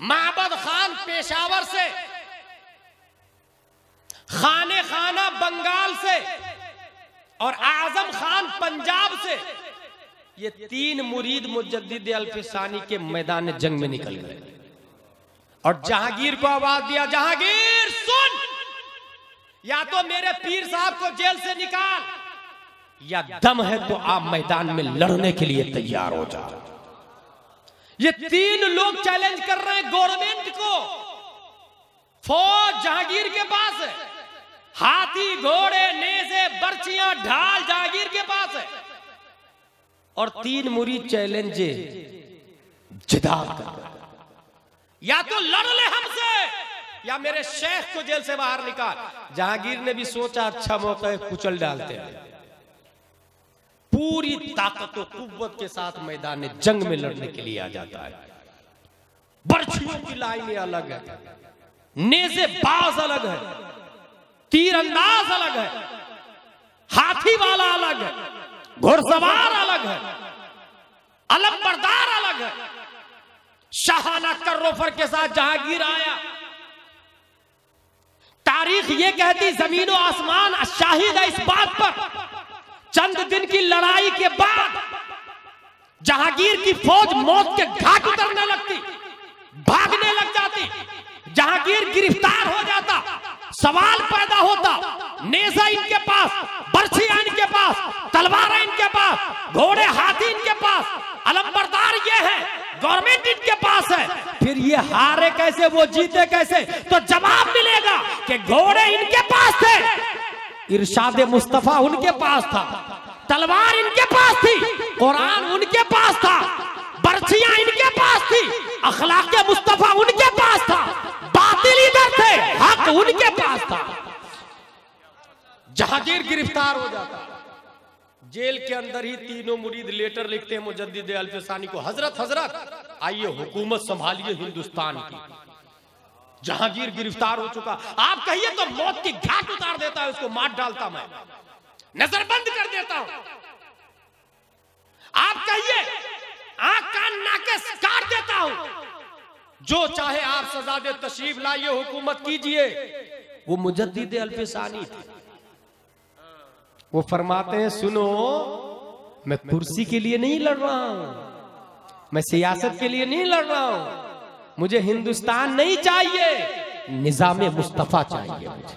[SPEAKER 1] माबद खान पेशावर से, खाने खाना बंगाल से और आजम खान पंजाब से, ये 3 मुरीद मुजद्दिद अल-फिसानी के मैदान जंग में निकल गए और जहांगीर को आवाज दिया, जहांगीर सुन, या तो मेरे पीर साहब को जेल से निकाल, या दम है तो आप मैदान में लड़ने के लिए तैयार हो जाओ। ये 3 लोग चैलेंज कर रहे हैं गवर्नमेंट को। फौज जहांगीर के पास है, हाथी घोड़े नेज़े बर्चियां ढाल जहांगीर के पास है, और 3 मुरीद चैलेंज जिदाल कर रहे हैं, या तो लड़ ले हमसे या मेरे शेख को जेल से बाहर निकाल। जहांगीर ने भी सोचा अच्छा मौका है, कुचल डालते हैं। पूरी ताकत और कुव्वत के साथ मैदान जंग में लड़ने के लिए आ जाता है। बर्छियों की लाइनें अलग है, नेज़े बाज अलग है, तीरंदाज अलग है, हाथी वाला अलग है, घुड़सवार अलग है, अलमबरदार अलग है। शाहाना कर्रोफर के साथ जहांगीर आया। तारीख ये कहती, जमीन और आसमान शाहिद है इस बात पर, चंद दिन की लड़ाई के बाद जहांगीर की फौज मौत के घाट उतरने लगती, भागने लग जाती, जहांगीर गिरफ्तार हो जाता। सवाल पैदा होता, नेज़ा इनके पास, बर्छियां इनके पास, तलवारें इनके पास, घोड़े हाथी इनके पास, अलमबरदार ये है, गवर्नमेंट इनके पास है, फिर ये हारे कैसे, वो जीते कैसे? तो जवाब मिलेगा कि घोड़े इनके पास थे, इरशाद मुस्तफा उनके पास था, तलवार इनके पास थी, कुरान उनके पास था, बर्छियां इनके पास थी, अखलाक मुस्तफा उनके पास था, बातिल इधर थे, हक उनके पास था। जहांगीर गिरफ्तार हो जाता, जेल के अंदर ही तीनों मुरीद लेटर लिखते हैं मुजद्दिद अल्फसानी को, हजरत हजरत आइए हुकूमत संभालिए हिंदुस्तान की, जहांगीर गिरफ्तार हो चुका, आप कहिए तो मौत की घाट उतार देता है, उसको मार डालता, मैं नजरबंद कर देता हूं, आप कहिए आंख कान नाके काट देता हूं, जो चाहे आप सजा दे, तशरीफ लाइए हुकूमत कीजिए। वो मुजद्दिद अल्फसानी थे। वो फरमाते हैं सुनो, मैं कुर्सी के लिए नहीं लड़ रहा हूं, मैं सियासत के लिए नहीं लड़ रहा हूं, मुझे हिंदुस्तान नहीं चाहिए, निजाम मुस्तफा चाहिए, मुझे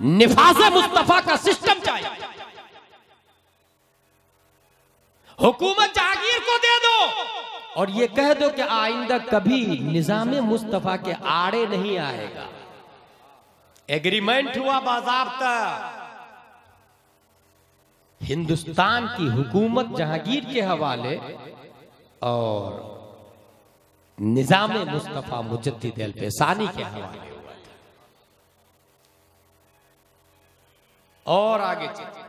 [SPEAKER 1] निफाज़े मुस्तफा का सिस्टम चाहिए, हुकूमत जहांगीर को दे दो और ये कह दो कि आइंदा कभी निजाम मुस्तफा के आड़े नहीं आएगा। एग्रीमेंट हुआ बाज़ाब्ता, हिंदुस्तान की हुकूमत जहांगीर के हवाले और निजाम मुस्तफा मुजद्दिद अल्फसानी के हवाले हुआ था। और आगे चलिए,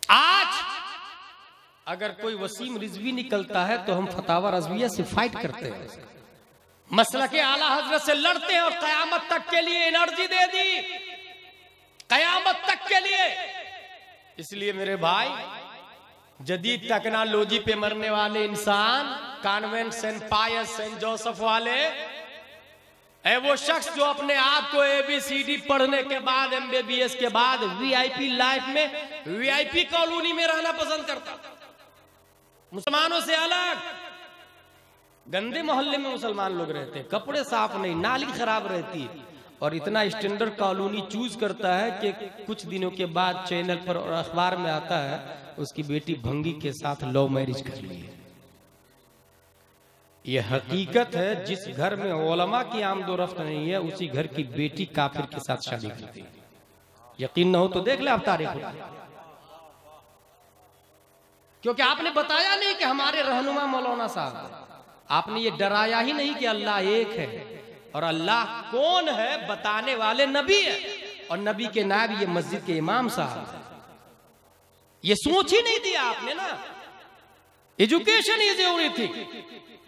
[SPEAKER 1] आज अगर कोई वसीम रिजवी निकलता है तो हम फतावा रजविया से फाइट करते हैं, मसलके आला हजरत से लड़ते हैं और कयामत तक के लिए एनर्जी दे दी, कयामत तक के लिए। इसलिए मेरे भाई, जदीद टेक्नोलॉजी पे मरने वाले इंसान, कॉन्वेंट सेंट पायस सेंट जोसेफ वाले, है वो शख्स जो अपने आप को ABCD पढ़ने के बाद, MBBS के बाद VIP लाइफ में VIP कॉलोनी में रहना पसंद करता, मुसलमानों से अलग गंदे मोहल्ले में मुसलमान लोग रहते हैं, कपड़े साफ नहीं, नाली खराब रहती है, और इतना स्टैंडर्ड कॉलोनी चूज करता है कि कुछ दिनों के बाद चैनल पर और अखबार में आता है उसकी बेटी भंगी के साथ लव मैरिज कर ली है। यह हकीकत है, जिस घर में उलमा की आमदोरफ्त नहीं है उसी घर की बेटी काफिर के साथ शादी करती है। यकीन न हो तो देख ले आप तारीख, क्योंकि आपने बताया नहीं कि हमारे रहनुमा मौलाना साहब, आपने ये डराया ही नहीं कि अल्लाह एक है, और अल्लाह कौन है बताने वाले नबी है, और नबी के नायब ये मस्जिद के इमाम साहब। ये सोच ही नहीं दिया आपने ना। Education is everything,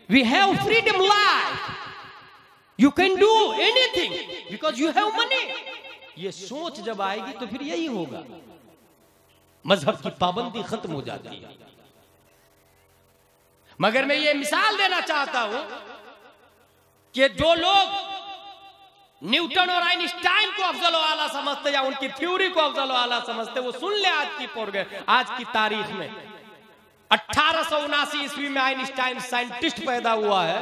[SPEAKER 1] we have freedom life, you can do anything because you have money. ये सोच जब आएगी तो फिर यही होगा, मजहब की पाबंदी खत्म हो जाती है। मगर मैं ये मिसाल देना चाहता हूं कि जो लोग न्यूटन और आइंस्टाइन को अफजल आला समझते या उनकी थ्योरी को अफजल आला समझते, वो सुन ले आज की तारीख में 1879 ईस्वी में आइंस्टाइन साइंटिस्ट पैदा हुआ है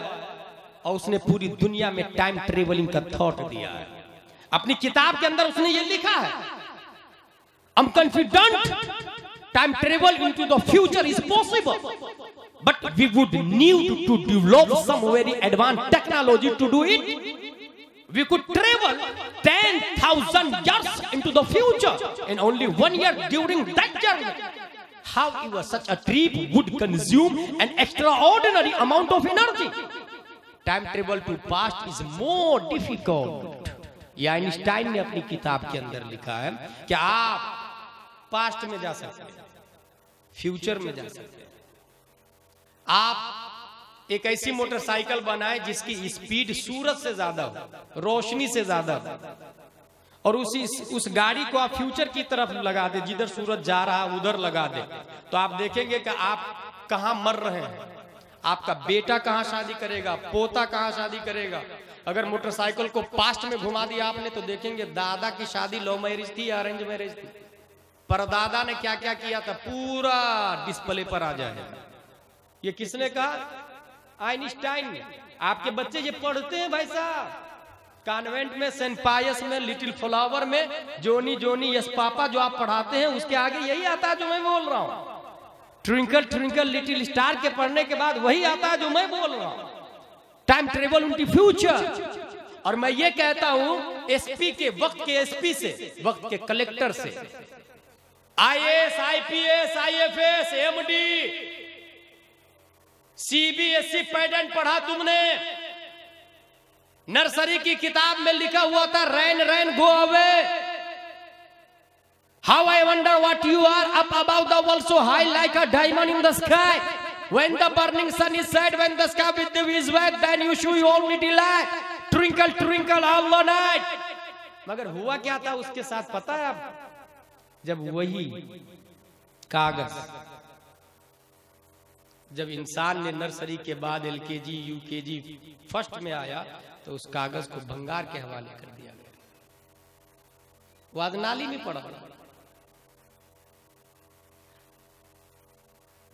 [SPEAKER 1] और उसने पूरी दुनिया में टाइम ट्रेवलिंग का थॉट दिया है। अपनी किताब के अंदर उसने ये लिखा है, I am confident time travel into the future is possible, but we would need to develop some very advanced technology to do it. We could travel 10,000 years into the future in only 1 year during that journey. However, such a trip would consume an extraordinary amount of energy. Time travel to past is more difficult. ये आइंस्टाइन ने अपनी किताब के अंदर लिखा है कि आप पास्ट में जा सकते हैं, फ्यूचर में जा सकते हैं। आप एक ऐसी मोटरसाइकिल बनाए जिसकी स्पीड सूरज से ज्यादा हो, रोशनी से ज्यादा हो, और उस गाड़ी को आप फ्यूचर की तरफ लगा दे, जिधर सूरज जा रहा है उधर लगा दे, तो आप देखेंगे कि आप कहां मर रहे हैं, आपका बेटा कहां शादी करेगा, पोता कहां शादी करेगा। अगर मोटरसाइकिल को पास्ट में घुमा दिया आपने तो देखेंगे दादा की शादी लव मैरिज थी या अरेंज मैरिज थी, परदादा ने क्या क्या किया था पूरा डिस्प्ले पर आ जाएगा। ये किसने कहा? आइंस्टाइन ने। आपके बच्चे ये पढ़ते हैं भाई साहब, कॉन्वेंट में, सेंट पायस में, लिटिल फ्लावर में, जोनी जोनी यस पापा जो आप पढ़ाते हैं उसके आगे यही आता है जो मैं बोल रहा हूं। ट्विंकल ट्विंकल लिटिल स्टार के पढ़ने के बाद वही आता है जो मैं बोल रहा हूं, टाइम ट्रेवल इनटू फ्यूचर। और मैं ये कहता हूं एसपी के वक्त के एसपी से, वक्त के कलेक्टर से, IAS, IPS, IFS, MD, CBSE pattern पढ़ा तुमने? नर्सरी की किताब में लिखा हुआ था rain rain go away, how I wonder what you are up about the world so high like a diamond in the sky, when the burning sun is set, when the sky with the is wet, then you show only delight, twinkle twinkle all the night. मगर हुआ क्या था उसके साथ पता है आप? जब वही कागज, जब इंसान ने नर्सरी के बाद एलकेजी यूकेजी फर्स्ट में आया तो उस कागज को भंगार के हवाले कर दिया गया। वो आज नाली में पड़ा।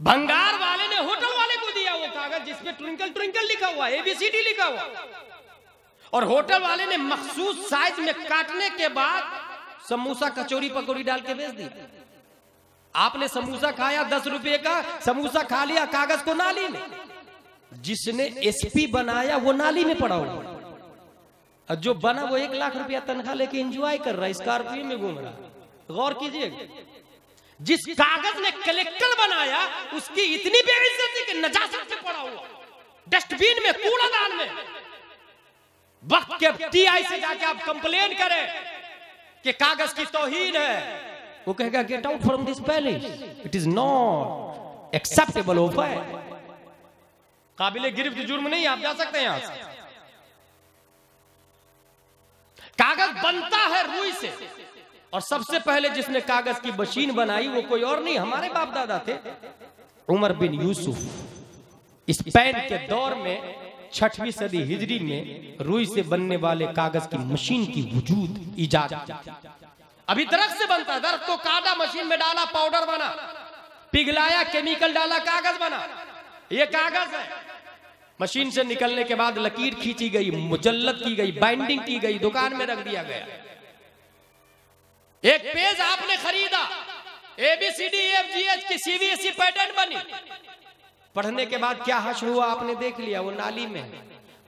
[SPEAKER 1] भंगार वाले ने होटल वाले को दिया वो कागज जिसमें ट्विंकल ट्विंकल लिखा हुआ, ABCD लिखा हुआ, और होटल वाले ने मखसूस साइज में काटने के बाद समोसा कचौरी पकौड़ी डाल के बेच दी। आपने समोसा खाया 10 रुपए का, समोसा खा लिया, कागज को नाली में। जिसने SP बनाया वो नाली में पड़ा हुआ, और जो बना वो 1 लाख रुपया तनख्वाह लेके एंजॉय कर रहा है, स्कॉर्पियो में घूम रहा है। गौर कीजिएगा, जिस कागज ने कलेक्टर बनाया उसकी इतनी बेइज्जती कि नजाकत से पड़ा हुआ, डस्टबिन में, कूड़ादान में। वक्त के TI से जाके आप कंप्लेन करें कि कागज की तौहीन है, वो कहेगा get out from this palace, it is not acceptable offer. काबिले गिरफ्त जुर्म नहीं, आप जा सकते हैं यहां से। कागज बनता है रुई से, और सबसे पहले जिसने कागज की मशीन बनाई वो कोई और नहीं, हमारे बाप दादा थे, उमर बिन यूसुफ। स्पेन के दौर में 6वीं सदी हिजरी में रुई से बनने वाले कागज की मशीन की वजूद इजाद। अभी दरख्त से बनता है, दरख्त को काटा, मशीन में डाला, पाउडर बना, पिघलाया, केमिकल डाला, कागज बना। ये कागज है। मशीन से निकलने के बाद लकीर खींची गई, मुजल्लद की गई, बाइंडिंग की गई, दुकान में रख दिया गया। एक पेज आपने खरीदा, ABCD EFGH की CBSE पैटर्न बनी। पढ़ने के बाद क्या हश्र हुआ आपने देख लिया, वो नाली में।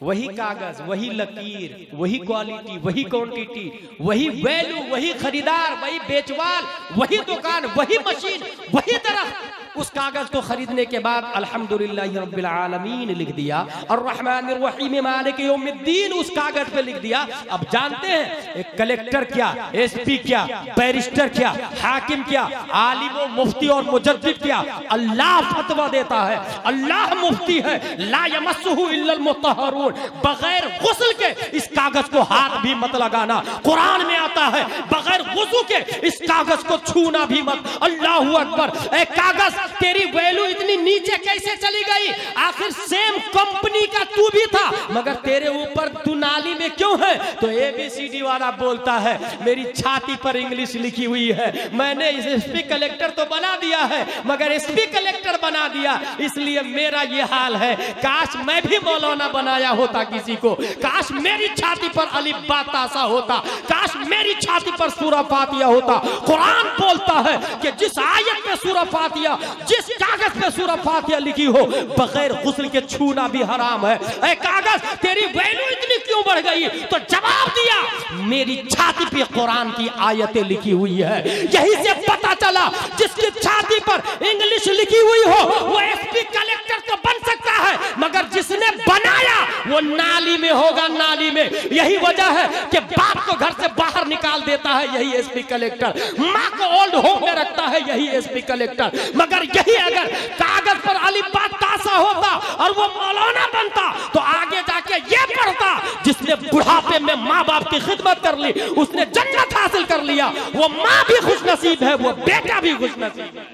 [SPEAKER 1] वही कागज, वही लकीर, वही क्वालिटी, वही क्वांटिटी, वही वैल्यू, वही खरीदार, वही बेचवाल, वही दुकान, वही मशीन, वही तरह। उस कागज को खरीदने के बाद अल्हम्दुलिल्लाह रब्बिल आलमीन लिख दिया, और रहमानिर रहीम मालिक यौमिद्दीन उस कागज पे लिख दिया। अब जानते हैं एक कलेक्टर क्या, SP क्या, बैरिस्टर क्या, हाकिम क्या, आलिम मुफ्ती और मुजद्दिद क्या? अल्लाह फतवा देता है, अल्लाह मुफ्ती है। ला यमस्सुहु इल्लल मुत्तहरून, बगैर गुस्ल के इस कागज को हाथ भी मत लगाना। कुरान में आता है बगैर वुजू के इस कागज को छूना भी मत। अल्लाहू अकबर। ए कागज, तेरी वैल्यू इतनी नीचे कैसे चली गई? आखिर सेम कंपनी का तू भी था, मगर तेरे ऊपर तू नाली में क्यों है? तो ABCD वाला बोलता है मेरी छाती पर इंग्लिश लिखी हुई है, मैंने इसे SP कलेक्टर तो बना दिया है, मगर SP कलेक्टर बना दिया, इसलिए मेरा ये हाल है। काश मैं भी मौलाना बनाया होता किसी को, काश मेरी छाती पर अलिफ बा तासा होता, काश मेरी छाती पर सूरह फातिहा होता। कुरान बोलता है कि जिस आयत में सूरह फातिहा, जिस कागज पे सूरह फातिहा लिखी हो, बगैर गुस्ल के छूना भी हराम है। ऐ कागज, तेरी वैल्यू इतनी क्यों बढ़ गई? तो जवाब दिया मेरी छाती पे कुरान की आयतें लिखी हुई है। यही से पता चला जिसकी छाती पर इंग्लिश लिखी हुई हो वो SP कलेक्टर तो बन सकता है, मगर जिसने बनाया वो नाली में होगा, नाली में। यही वजह है कि बाप को घर से बाहर निकाल देता है यही SP कलेक्टर, माँ को ओल्ड होम में रखता है यही SP कलेक्टर। मगर यही अगर कागज पर अलिफ बा तासा होता और वो मौलाना बनता तो आगे जाके ये पढ़ता जिसने बुढ़ापे में माँ बाप की खिदमत कर ली उसने जन्नत हासिल कर लिया। वो माँ भी खुश नसीब है, वो बेटा भी खुश नसीब है।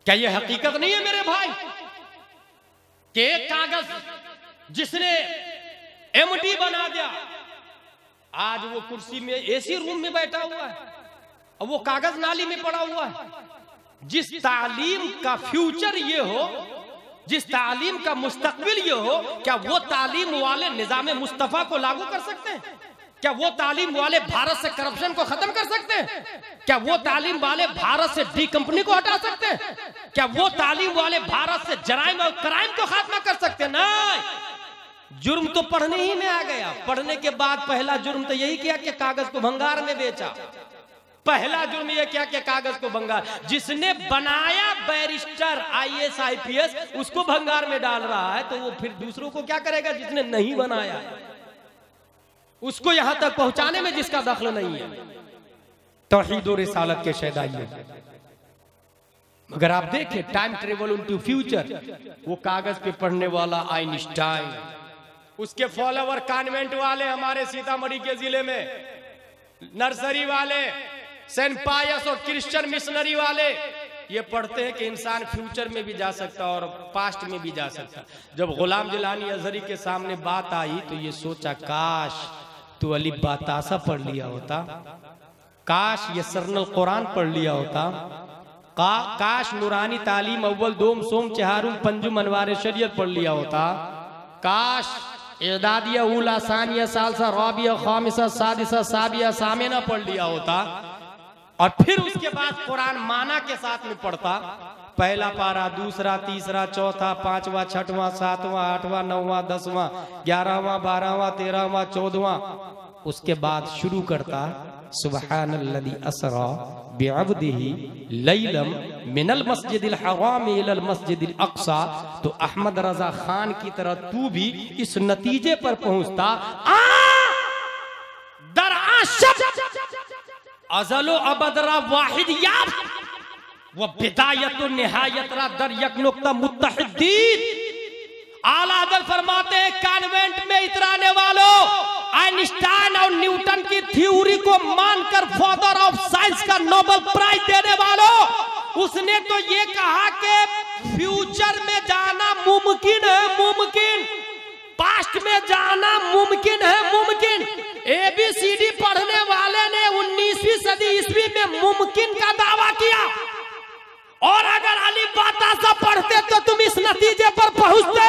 [SPEAKER 1] क्या ये हकीकत नहीं है मेरे भाई कि एक कागज जिसने MD बना दिया, आज वो कुर्सी में AC रूम में बैठा हुआ है और वो कागज नाली में पड़ा हुआ है। जिस तालीम का फ्यूचर ये हो, जिस तालीम का मुस्तकबिल ये हो, क्या वो तालीम वाले निजाम मुस्तफा को लागू कर सकते हैं? क्या वो तालीम वाले भारत से करप्शन को खत्म कर सकते हैं? क्या वो तालीम वाले भारत से डी कंपनी को हटा सकते हैं? क्या वो तालीम वाले भारत से जराइम और क्राइम को खात्मा कर सकते हैं? नहीं। जुर्म तो पढ़ने ही में आ गया। पढ़ने के बाद पहला जुर्म तो यही किया कि कागज को भंगार में बेचा। पहला जुर्म यह किया कि कागज को भंगार, जिसने बनाया बैरिस्टर IAS IPS उसको भंगार में डाल रहा है, तो वो फिर दूसरों को क्या करेगा जिसने नहीं बनाया, उसको यहां तक पहुंचाने में जिसका दखल नहीं है। तौहीद और रिसालत के शहदाई। अगर आप देखें टाइम ट्रेवल इनटू फ्यूचर, वो कागज पे पढ़ने वाला आइंस्टाइन, उसके फॉलोवर कॉन्वेंट वाले हमारे सीतामढ़ी के जिले में, नर्सरी वाले, सेंट पायस और क्रिश्चियन मिशनरी वाले, ये पढ़ते हैं कि इंसान फ्यूचर में भी जा सकता और पास्ट में भी जा सकता। जब गुलाम जिलानी अजहरी के सामने बात आई तो ये सोचा काश तू अली बातासा पढ़ लिया होता, काश ये सरनल कुरान पढ़ लिया होता, काश नूरानी तालीम अव्वल दोम सोम चहारुम पंजुम अनवार शरीयत पढ़ लिया होता, काश एदादिया उला सानिया सालसा राबिया खामिसा सादिसा साबिया सामिना पढ़ लिया होता, और फिर उसके बाद कुरान माना के साथ में पढ़ता। पहला पारा, दूसरा, तीसरा, चौथा, पांचवा, छठवां, सातवां, आठवां, नौवां, 10वां, 11वां, 12वां, 13वां, 14वां, उसके बाद शुरू करता सुब्हानल्लज़ी असरा बिअब्दिही लैलम मिनल मस्जिदिल हराम इलल मस्जिदिल अक्सा। तो अहमद रजा खान की तरह तू भी इस नतीजे पर पहुंचता, अज़लो अबदरा वाहिद याब व बिदायत निहायत रा दर यक नुक्ता मुत्तहिदीन। आला हज़रत फरमाते हैं कॉन्वेंट में इतराने वालों, आइंस्टाइन और न्यूटन की थ्योरी को मानकर फादर ऑफ साइंस का नोबेल प्राइज देने वालों, उसने तो ये कहा कि फ्यूचर में जाना मुमकिन है, मुमकिन, पास्ट में जाना मुमकिन है, मुमकिन। ABCD पढ़ने वाले ने 19वीं सदी ईस्वी में मुमकिन का दावा किया, और अगर अली बातासा पढ़ते तो तुम इस नतीजे पर पहुंचते।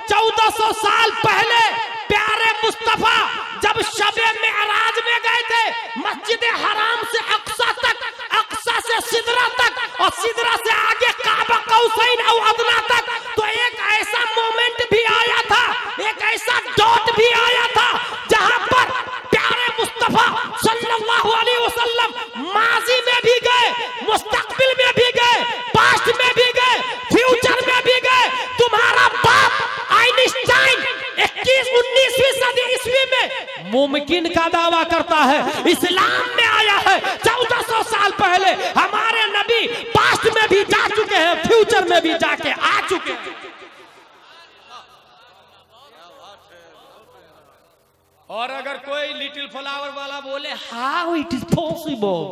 [SPEAKER 1] 1400 साल पहले प्यारे मुस्तफा जब शबे मेराज में गए थे, मस्जिद हराम से अक्सा तक, अक्सा से सिदरा तक, और सिदरा से आगे काबा कौसैन और अदना तक, तो एक ऐसा मोमेंट भी आया था, एक ऐसा डॉट भी आया था जहां पर प्यारे मुस्तफा सल्लल्लाहु अलैहि वसल्लम माजी में भी गए, मुस्तकबिल में भी गए, पास्ट में भी गए, फ्यूचर में भी गए। तुम्हारा बाप आइंस्टाइन 19वीं सदी ईस्वी में मुमकिन का दावा करता है, इस्लाम में आया है 1400 साल पहले। हमारे नबी पास्ट में भी जा चुके हैं, फ्यूचर में भी जाके आ चुके हैं। और अगर कोई लिटिल फ्लावर वाला बोले हाउ इट इज पॉसिबल,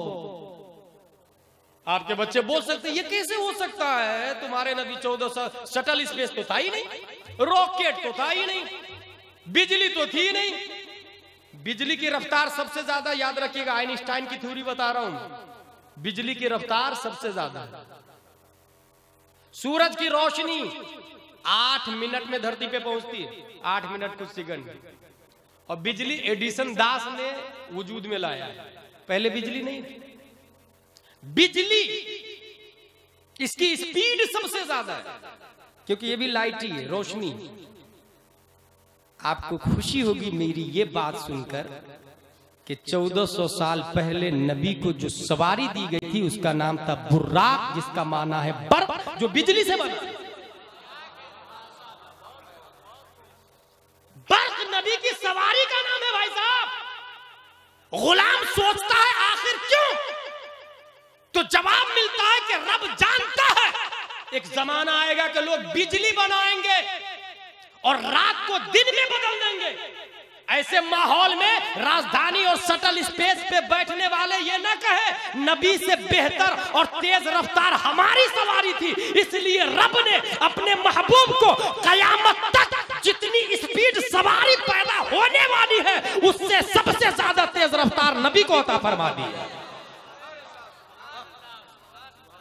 [SPEAKER 1] आपके बच्चे बोल सकते हैं ये कैसे हो सकता है, तुम्हारे नबी 1400 शटल स्पेस तो था ही नहीं, रॉकेट तो था ही नहीं, बिजली तो थी नहीं। बिजली की रफ्तार सबसे ज्यादा, याद रखिएगा, आइंस्टाइन की थ्योरी बता रहा हूं, बिजली की रफ्तार सबसे ज्यादा। सूरज की रोशनी 8 मिनट में धरती पे पहुंचती है, 8 मिनट कुछ सेकंड। और बिजली एडिसन दास ने वजूद में लाया है, पहले बिजली नहीं थी। बिजली इसकी स्पीड सबसे ज्यादा है, क्योंकि ये भी लाइट ही है, रोशनी। आपको खुशी होगी मेरी ये बात सुनकर कि 1400 साल पहले नबी को जो सवारी दी गई थी उसका नाम था बुर्राक, जिसका माना है बर्फ, जो बिजली से बना। बर्फ नबी की सवारी का नाम है भाई साहब। गुलाम सोचता है आखिर क्यों, तो जवाब मिलता है कि रब जानता है एक जमाना आएगा कि लोग बिजली बनाएंगे और रात को दिन में बदल देंगे। ऐसे माहौल में राजधानी और शटल स्पेस पे बैठने वाले ये ना कहे नबी से बेहतर और तेज रफ्तार हमारी सवारी थी, इसलिए रब ने अपने महबूब को कयामत तक जितनी स्पीड सवारी पैदा होने वाली है उससे सबसे ज्यादा तेज रफ्तार नबी को अता फरमा दी है।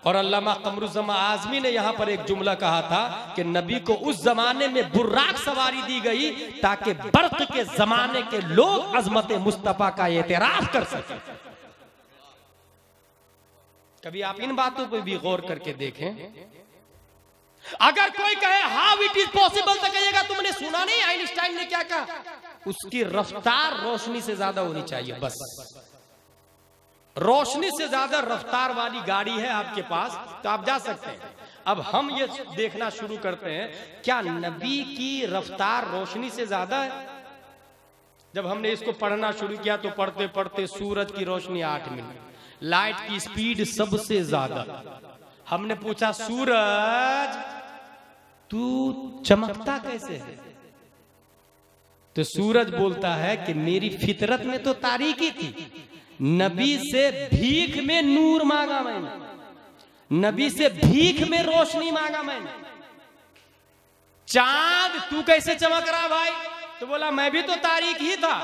[SPEAKER 1] और अल्लामा कमरुज़्ज़मा आज़मी ने यहां पर एक जुमला कहा था कि नबी को उस जमाने में बुर्राक सवारी दी गई ताकि बर्क़ के जमाने के लोग अज़मत मुस्तफ़ा का एतराफ़ कर सकें। कभी आप इन बातों पर भी गौर करके देखें। अगर कोई कहे हाउ इट इज पॉसिबल तो कहिएगा तुमने सुना नहीं आइंस्टाइन ने क्या कहा? उसकी रफ्तार रोशनी से ज्यादा होनी चाहिए, बस। रोशनी से ज्यादा रफ्तार वाली गाड़ी है आपके पास तो आप जा सकते हैं। अब हम ये देखना शुरू करते हैं, क्या नबी की रफ्तार रोशनी से ज्यादा है? जब हमने इसको पढ़ना शुरू किया तो पढ़ते पढ़ते सूरज की रोशनी 8 मिनट, लाइट की स्पीड सबसे ज्यादा। हमने पूछा सूरज तू चमकता कैसे है? तो सूरज बोलता है कि मेरी फितरत में तो तारीकी थी, नबी से भीख में नूर मांगा मैंने, नबी से भीख में रोशनी मांगा मैंने। चांद तू कैसे चमक रहा भाई? तो बोला मैं भी तो तारीख ही था,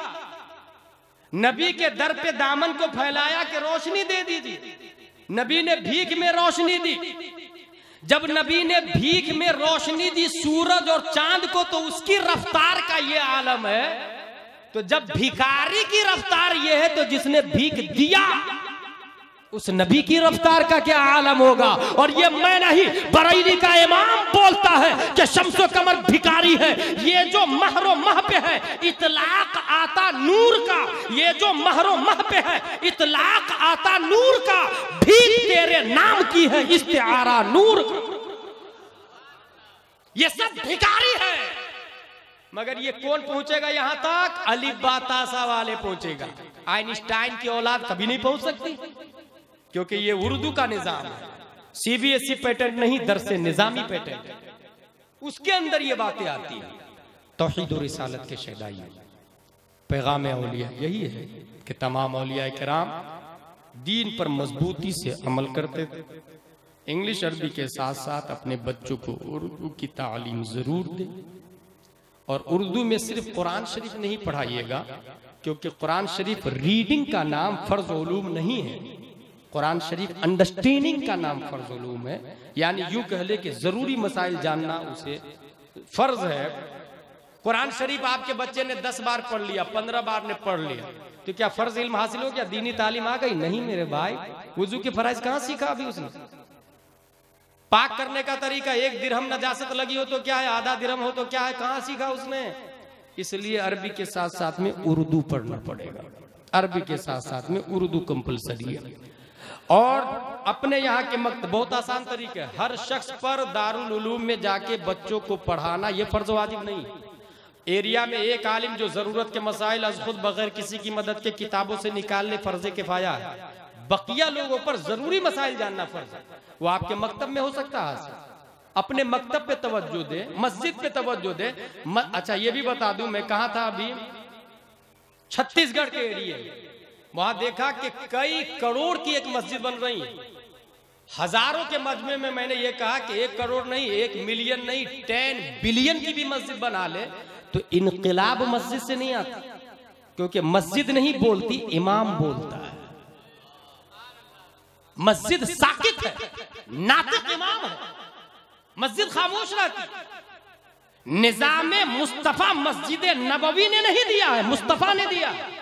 [SPEAKER 1] नबी के दर पे दामन को फैलाया कि रोशनी दे दीजिए, नबी ने भीख में रोशनी दी। जब नबी ने भीख में रोशनी दी सूरज और चांद को, तो उसकी रफ्तार का ये आलम है। तो जब भिखारी की रफ्तार ये है तो जिसने भीख दिया उस नबी की रफ्तार का क्या आलम होगा? और ये मैं नहीं, बरेली का इमाम बोलता है कि शम्सो कमर भिखारी है। ये जो महरो मह पे है इतलाक आता नूर का, ये जो महरो मह पे है इतलाक आता नूर का, भीख तेरे नाम की है इस्तिआरा नूर का। ये सब भिखारी है। मगर ये कौन पहुंचेगा यहां तक? अली बातासा वाले पहुंचेगा। आइंस्टाइन की औलाद कभी नहीं पहुंच सकती, क्योंकि ये उर्दू का निजाम है, सीबीएसई पैटर्न नहीं, दरसे निजामी पैटर्न। उसके अंदर ये बातें आती हैं। तौहीद और रिसालत के शहदाई पैगाम औलिया यही है कि तमाम औलिया किराम दीन पर मजबूती से अमल करते थे। इंग्लिश अरबी के साथ साथ अपने बच्चों को उर्दू की तालीम जरूर दें। और उर्दू में सिर्फ कुरान शरीफ नहीं पढ़ाइएगा, क्योंकि कुरान शरीफ रीडिंग का नाम फर्ज उलूम नहीं है, कुरान शरीफ अंडरस्टैंडिंग का नाम फर्ज उलूम है। यानी यूं कह ले कि जरूरी मसाइल जानना उसे फर्ज है। कुरान शरीफ आपके बच्चे ने 10 बार पढ़ लिया, 15 बार ने पढ़ लिया, तो क्या फर्ज इल्म हासिल हो गया? दीनी तालीम आ गई? नहीं मेरे भाई। वुजू के फराइज कहां सीखा अभी उसने? पाक करने का तरीका, 1 दिरहम नजासत लगी हो तो क्या है, आधा दिरहम हो तो क्या है, कहां सीखा उसने? इसलिए अरबी के साथ साथ में उर्दू पढ़ना पड़ेगा, अरबी के साथ साथ में उर्दू कंपलसरी है। और अपने यहाँ के मकतब बहुत आसान तरीका है, हर शख्स पर दारुल उलूम में जाके बच्चों को पढ़ाना ये फर्ज वाजिब नहीं। एरिया में एक आलिम जो जरूरत के मसाइल अज खुद बगैर किसी की मदद के किताबों से निकालने फर्ज किफाया है, बकिया लोगों पर जरूरी मसाइल जानना फर्ज है। वो आपके मकतब में हो सकता है, अपने मकतब पे तवज्जो दे, मस्जिद पे तवज्जो दे। अच्छा ये भी बता दूं, मैं कहा था अभी छत्तीसगढ़ के एरिया, वहां देखा कि कई करोड़ की एक मस्जिद बन रही है। हजारों के मजमे में मैंने ये कहा कि 1 करोड़ नहीं, 1 मिलियन नहीं, 10 बिलियन की भी मस्जिद बना ले तो इनकलाब मस्जिद से नहीं आता, क्योंकि मस्जिद नहीं बोलती, इमाम बोलता है। मस्जिद साकित है, नातिक इमाम है, मस्जिद खामोश रहती। निजामे मुस्तफा मस्जिद नबवी ने नहीं दिया है, मुस्तफा ने दिया है।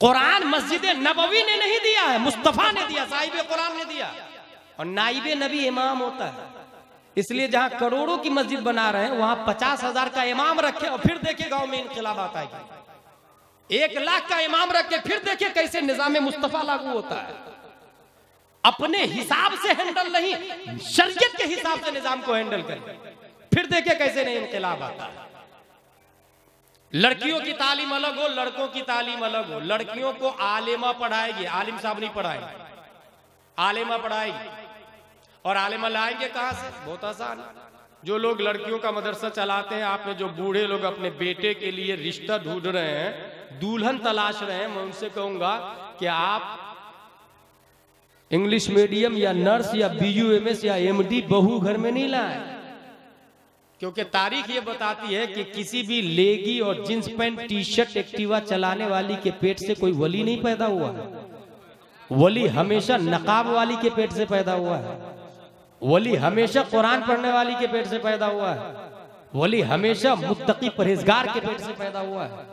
[SPEAKER 1] कुरान मस्जिद नबवी ने नहीं दिया है, मुस्तफा ने दिया, साहिब कुरान ने दिया। और नाइबे नबी इमाम होता है। इसलिए जहां करोड़ों की मस्जिद बना रहे हैं वहां 50,000 का इमाम रखे और फिर देखिए गांव में इनकलाब आता है। 1 लाख का इमाम रखे फिर देखिए कैसे निजाम मुस्तफा लागू होता है। अपने हिसाब से हैंडल नहीं, शरीयत के हिसाब से निजाम को हैंडल करें, फिर देखिए कैसे नहीं इनकलाब आता है। लड़कियों की तालीम अलग हो, लड़कों की तालीम अलग हो। लड़कियों को आलिमा पढ़ाएगी, आलिम साहब नहीं पढ़ाएंगे, आलिमा पढ़ाएगी। और आलिमा लाएंगे कहां से? बहुत आसान, जो लोग लड़कियों का मदरसा चलाते हैं, आप में जो बूढ़े लोग अपने बेटे के लिए रिश्ता ढूंढ रहे हैं, दुल्हन तलाश रहे हैं, मैं उनसे कहूंगा कि आप इंग्लिश मीडियम या नर्स या BUMS या MD बहू घर में नहीं लाए, क्योंकि तारीख ये बताती है कि किसी भी लेगी और जींस पैंट टी-शर्ट एक्टिवा चलाने वाली के पेट से कोई वली नहीं पैदा हुआ है। वली हमेशा नकाब वाली के पेट से पैदा हुआ है। वली हमेशा कुरान पढ़ने वाली के पेट से पैदा हुआ है। वली हमेशा मुत्तकी परहेजगार के पेट से पैदा हुआ है।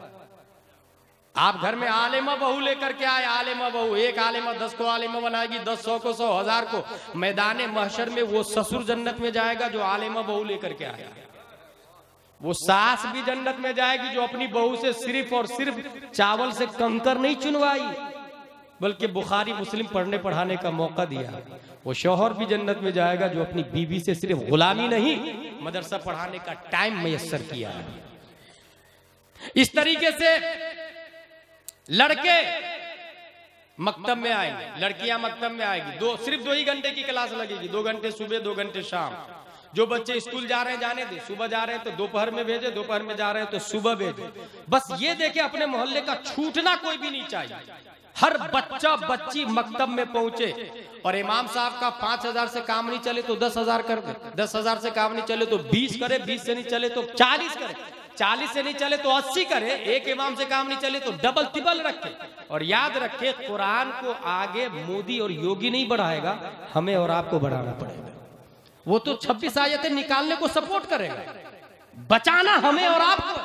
[SPEAKER 1] आप घर में आलिमा बहू लेकर के आए, आलिमा बहू, एक आलिमा 10 को आलिमा बनाएगी, 10 100 को 100 1000 को, मैदान महशर में वो ससुर जन्नत में जाएगा जो आलिमा बहू लेकर के आएगा। वो सास भी जन्नत में जाएगी जो अपनी बहू से सिर्फ और सिर्फ चावल से कंकर नहीं चुनवाई, बल्कि बुखारी मुस्लिम पढ़ने पढ़ाने का मौका दिया। वो शौहर भी जन्नत में जाएगा जो अपनी बीवी से सिर्फ गुलामी नहीं, मदरसा पढ़ाने का टाइम मैसर किया है। इस तरीके से लड़के मकतब में आएंगे, लड़कियां मकतब में आएगी, सिर्फ 2 ही घंटे की क्लास लगेगी, 2 घंटे सुबह 2 घंटे शाम। जो बच्चे स्कूल जा रहे हैं जाने दे, सुबह जा रहे हैं तो दोपहर में भेजे, दोपहर में जा रहे हैं तो सुबह भेजे। बस ये देखे अपने मोहल्ले का छूटना कोई भी नहीं चाहिए। हर बच्चा बच्ची मकतब में पहुंचे। और इमाम साहब का 5000 से काम नहीं चले तो 10,000 कर दे, 10,000 से काम नहीं चले तो 20 करे, 20 से नहीं चले तो 40 करे, 40 से नहीं चले तो 80 करे, एक इमाम से काम नहीं चले तो डबल तिबल रखे। और याद रखे, कुरान को आगे मोदी और योगी नहीं बढ़ाएगा, हमें और आपको बढ़ाना पड़ेगा। वो तो 26 आयतें निकालने को सपोर्ट करेगा, बचाना हमें और आपको,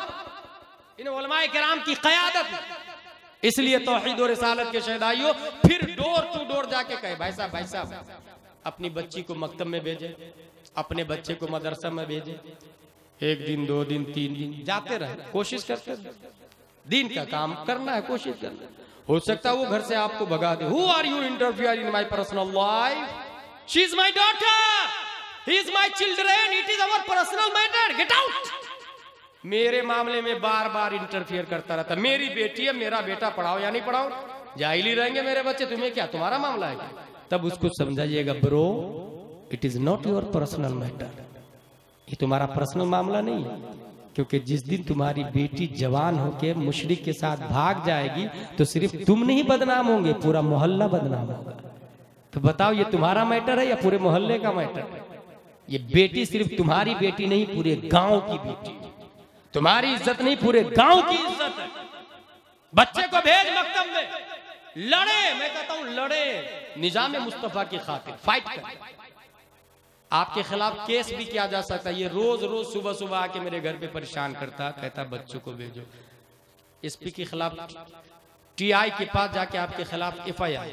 [SPEAKER 1] इन उलमाए किराम की क़यादत। इसलिए तौहीद और रिसालत के शहदाइयों फिर डोर टू डोर जाके कहे, भाई साहब अपनी बच्ची को मकतब में भेजे, अपने बच्चे को मदरसा में भेजे। 1 दिन 2 दिन 3 दिन जाते रहे, कोशिश करते रहे, दीन का काम करना है, कोशिश करना है। हो सकता है वो घर से आपको भगा दे। Who are you interfering in my personal life? She is my daughter. He is my children. It is our personal matter. Get out. मेरे मामले में बार बार इंटरफियर करता रहता। मेरी बेटी है, मेरा बेटा, पढ़ाओ या नहीं पढ़ाओ, जाहिली रहेंगे मेरे बच्चे, तुम्हें क्या, तुम्हारा मामला है क्या? तब उसको समझाइएगा, bro it is not your personal matter, ये तुम्हारा पर्सनल मामला नहीं है। क्योंकि जिस दिन तुम्हारी बेटी जवान होके मुशरिक के साथ भाग जाएगी तो सिर्फ तुम नहीं बदनाम होंगे, पूरा मोहल्ला बदनाम होगा। तो बताओ, ये तुम्हारा मैटर है या पूरे मोहल्ले का मैटर है? ये बेटी सिर्फ तुम्हारी बेटी नहीं, पूरे गांव की बेटी। तुम्हारी इज्जत नहीं, पूरे गांव की इज्जत है। बच्चे को भेज मकतब में, लड़े, मैं कहता हूं लड़े, निजाम मुस्तफा की खातिर फाइट कर। आपके खिलाफ केस भी किया जा सकता है। ये रोज रोज सुबह सुबह आके मेरे घर पे परेशान करता, कहता बच्चों को भेजो। एसपी के खिलाफ टीआई के पास जाके आपके खिलाफ FIR,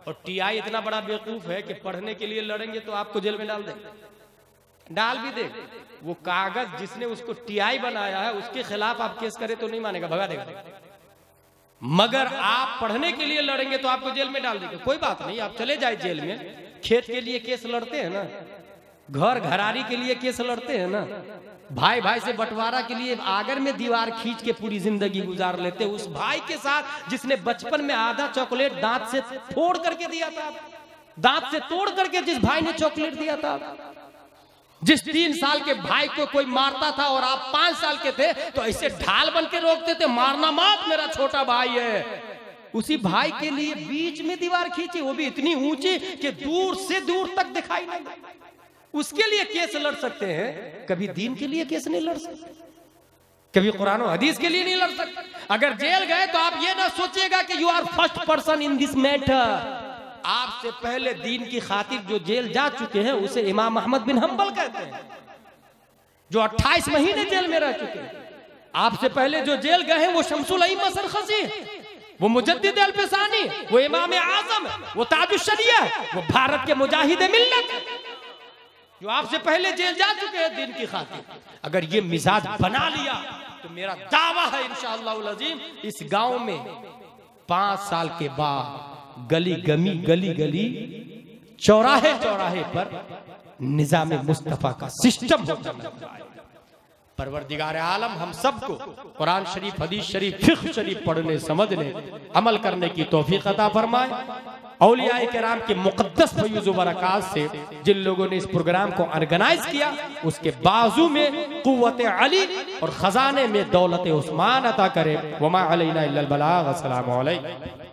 [SPEAKER 1] और टीआई इतना बड़ा बेवकूफ है कि पढ़ने के लिए लड़ेंगे तो आपको जेल में डाल दे, डाल भी दे। वो कागज जिसने उसको टीआई बनाया है उसके खिलाफ आप केस करे तो नहीं मानेगा, भगा देगा। मगर आप पढ़ने के लिए लड़ेंगे तो आपको जेल में डाल देगा। कोई बात नहीं, आप चले जाए जेल में। खेत के लिए केस लड़ते हैं ना, घर घरारी के लिए केस लड़ते हैं ना, भाई भाई से बंटवारा के लिए आगर में दीवार खींच के पूरी जिंदगी गुजार लेते। उस भाई के साथ जिसने बचपन में आधा चॉकलेट दांत से फोड़ करके दिया था, दांत से तोड़ करके जिस भाई ने चॉकलेट दिया था, जिस 3 साल के भाई को कोई मारता था और आप 5 साल के थे तो ऐसे ढाल बन के रोकते थे, मारना मत, मेरा छोटा भाई है। उसी भाई के लिए बीच में दीवार खींची, वो भी इतनी ऊंची कि दूर से दूर तक दिखाई नहीं। उसके लिए केस लड़ सकते हैं, कभी दीन के लिए केस नहीं लड़ सकते, कभी कुरान और हदीस के लिए नहीं लड़ सकते। अगर जेल गए तो आप ये ना सोचिएगा कि you are first person in this matter. आपसे पहले दीन की खातिर जो जेल जा चुके हैं उसे इमाम अहमद बिन हंबल कहते हैं, जो 28 महीने जेल में रह चुके हैं। आपसे पहले जो जेल गए हैं वो शमसुल अइम्मा सरखसी, वो मुजद्दिद अल-फिसानी, वो इमाम आजम, वो ताजुश शरिया, वो भारत के मुजाहिद मिल्लत, जो आपसे पहले जेल जा चुके हैं दीन की खातिर। अगर ये मिजाज बना लिया तो मेरा दावा है इंशाअल्लाह अज़ीम, इस गांव में 5 साल के बाद गली गली चौराहे चौराहे पर निजाम मुस्तफा का सिस्टम हो जाना चाहिए। परवरदिगार आलम हम सबको कुरान शरीफ, हदीस शरीफ, फिक़्ह शरीफ पढ़ने, समझने, अमल करने की तौफीक अता फरमाए। औलियाए किराम के मुक़द्दस फयूज़ व बरक़ात से जिन लोगों ने इस प्रोग्राम को ऑर्गेनाइज किया, उसके बाजू में क़ुव्वत अली और खजाने में दौलत उस्मान अता करे। वमा अलैना इल्लल बलाग। अस्सलामु अलैकुम।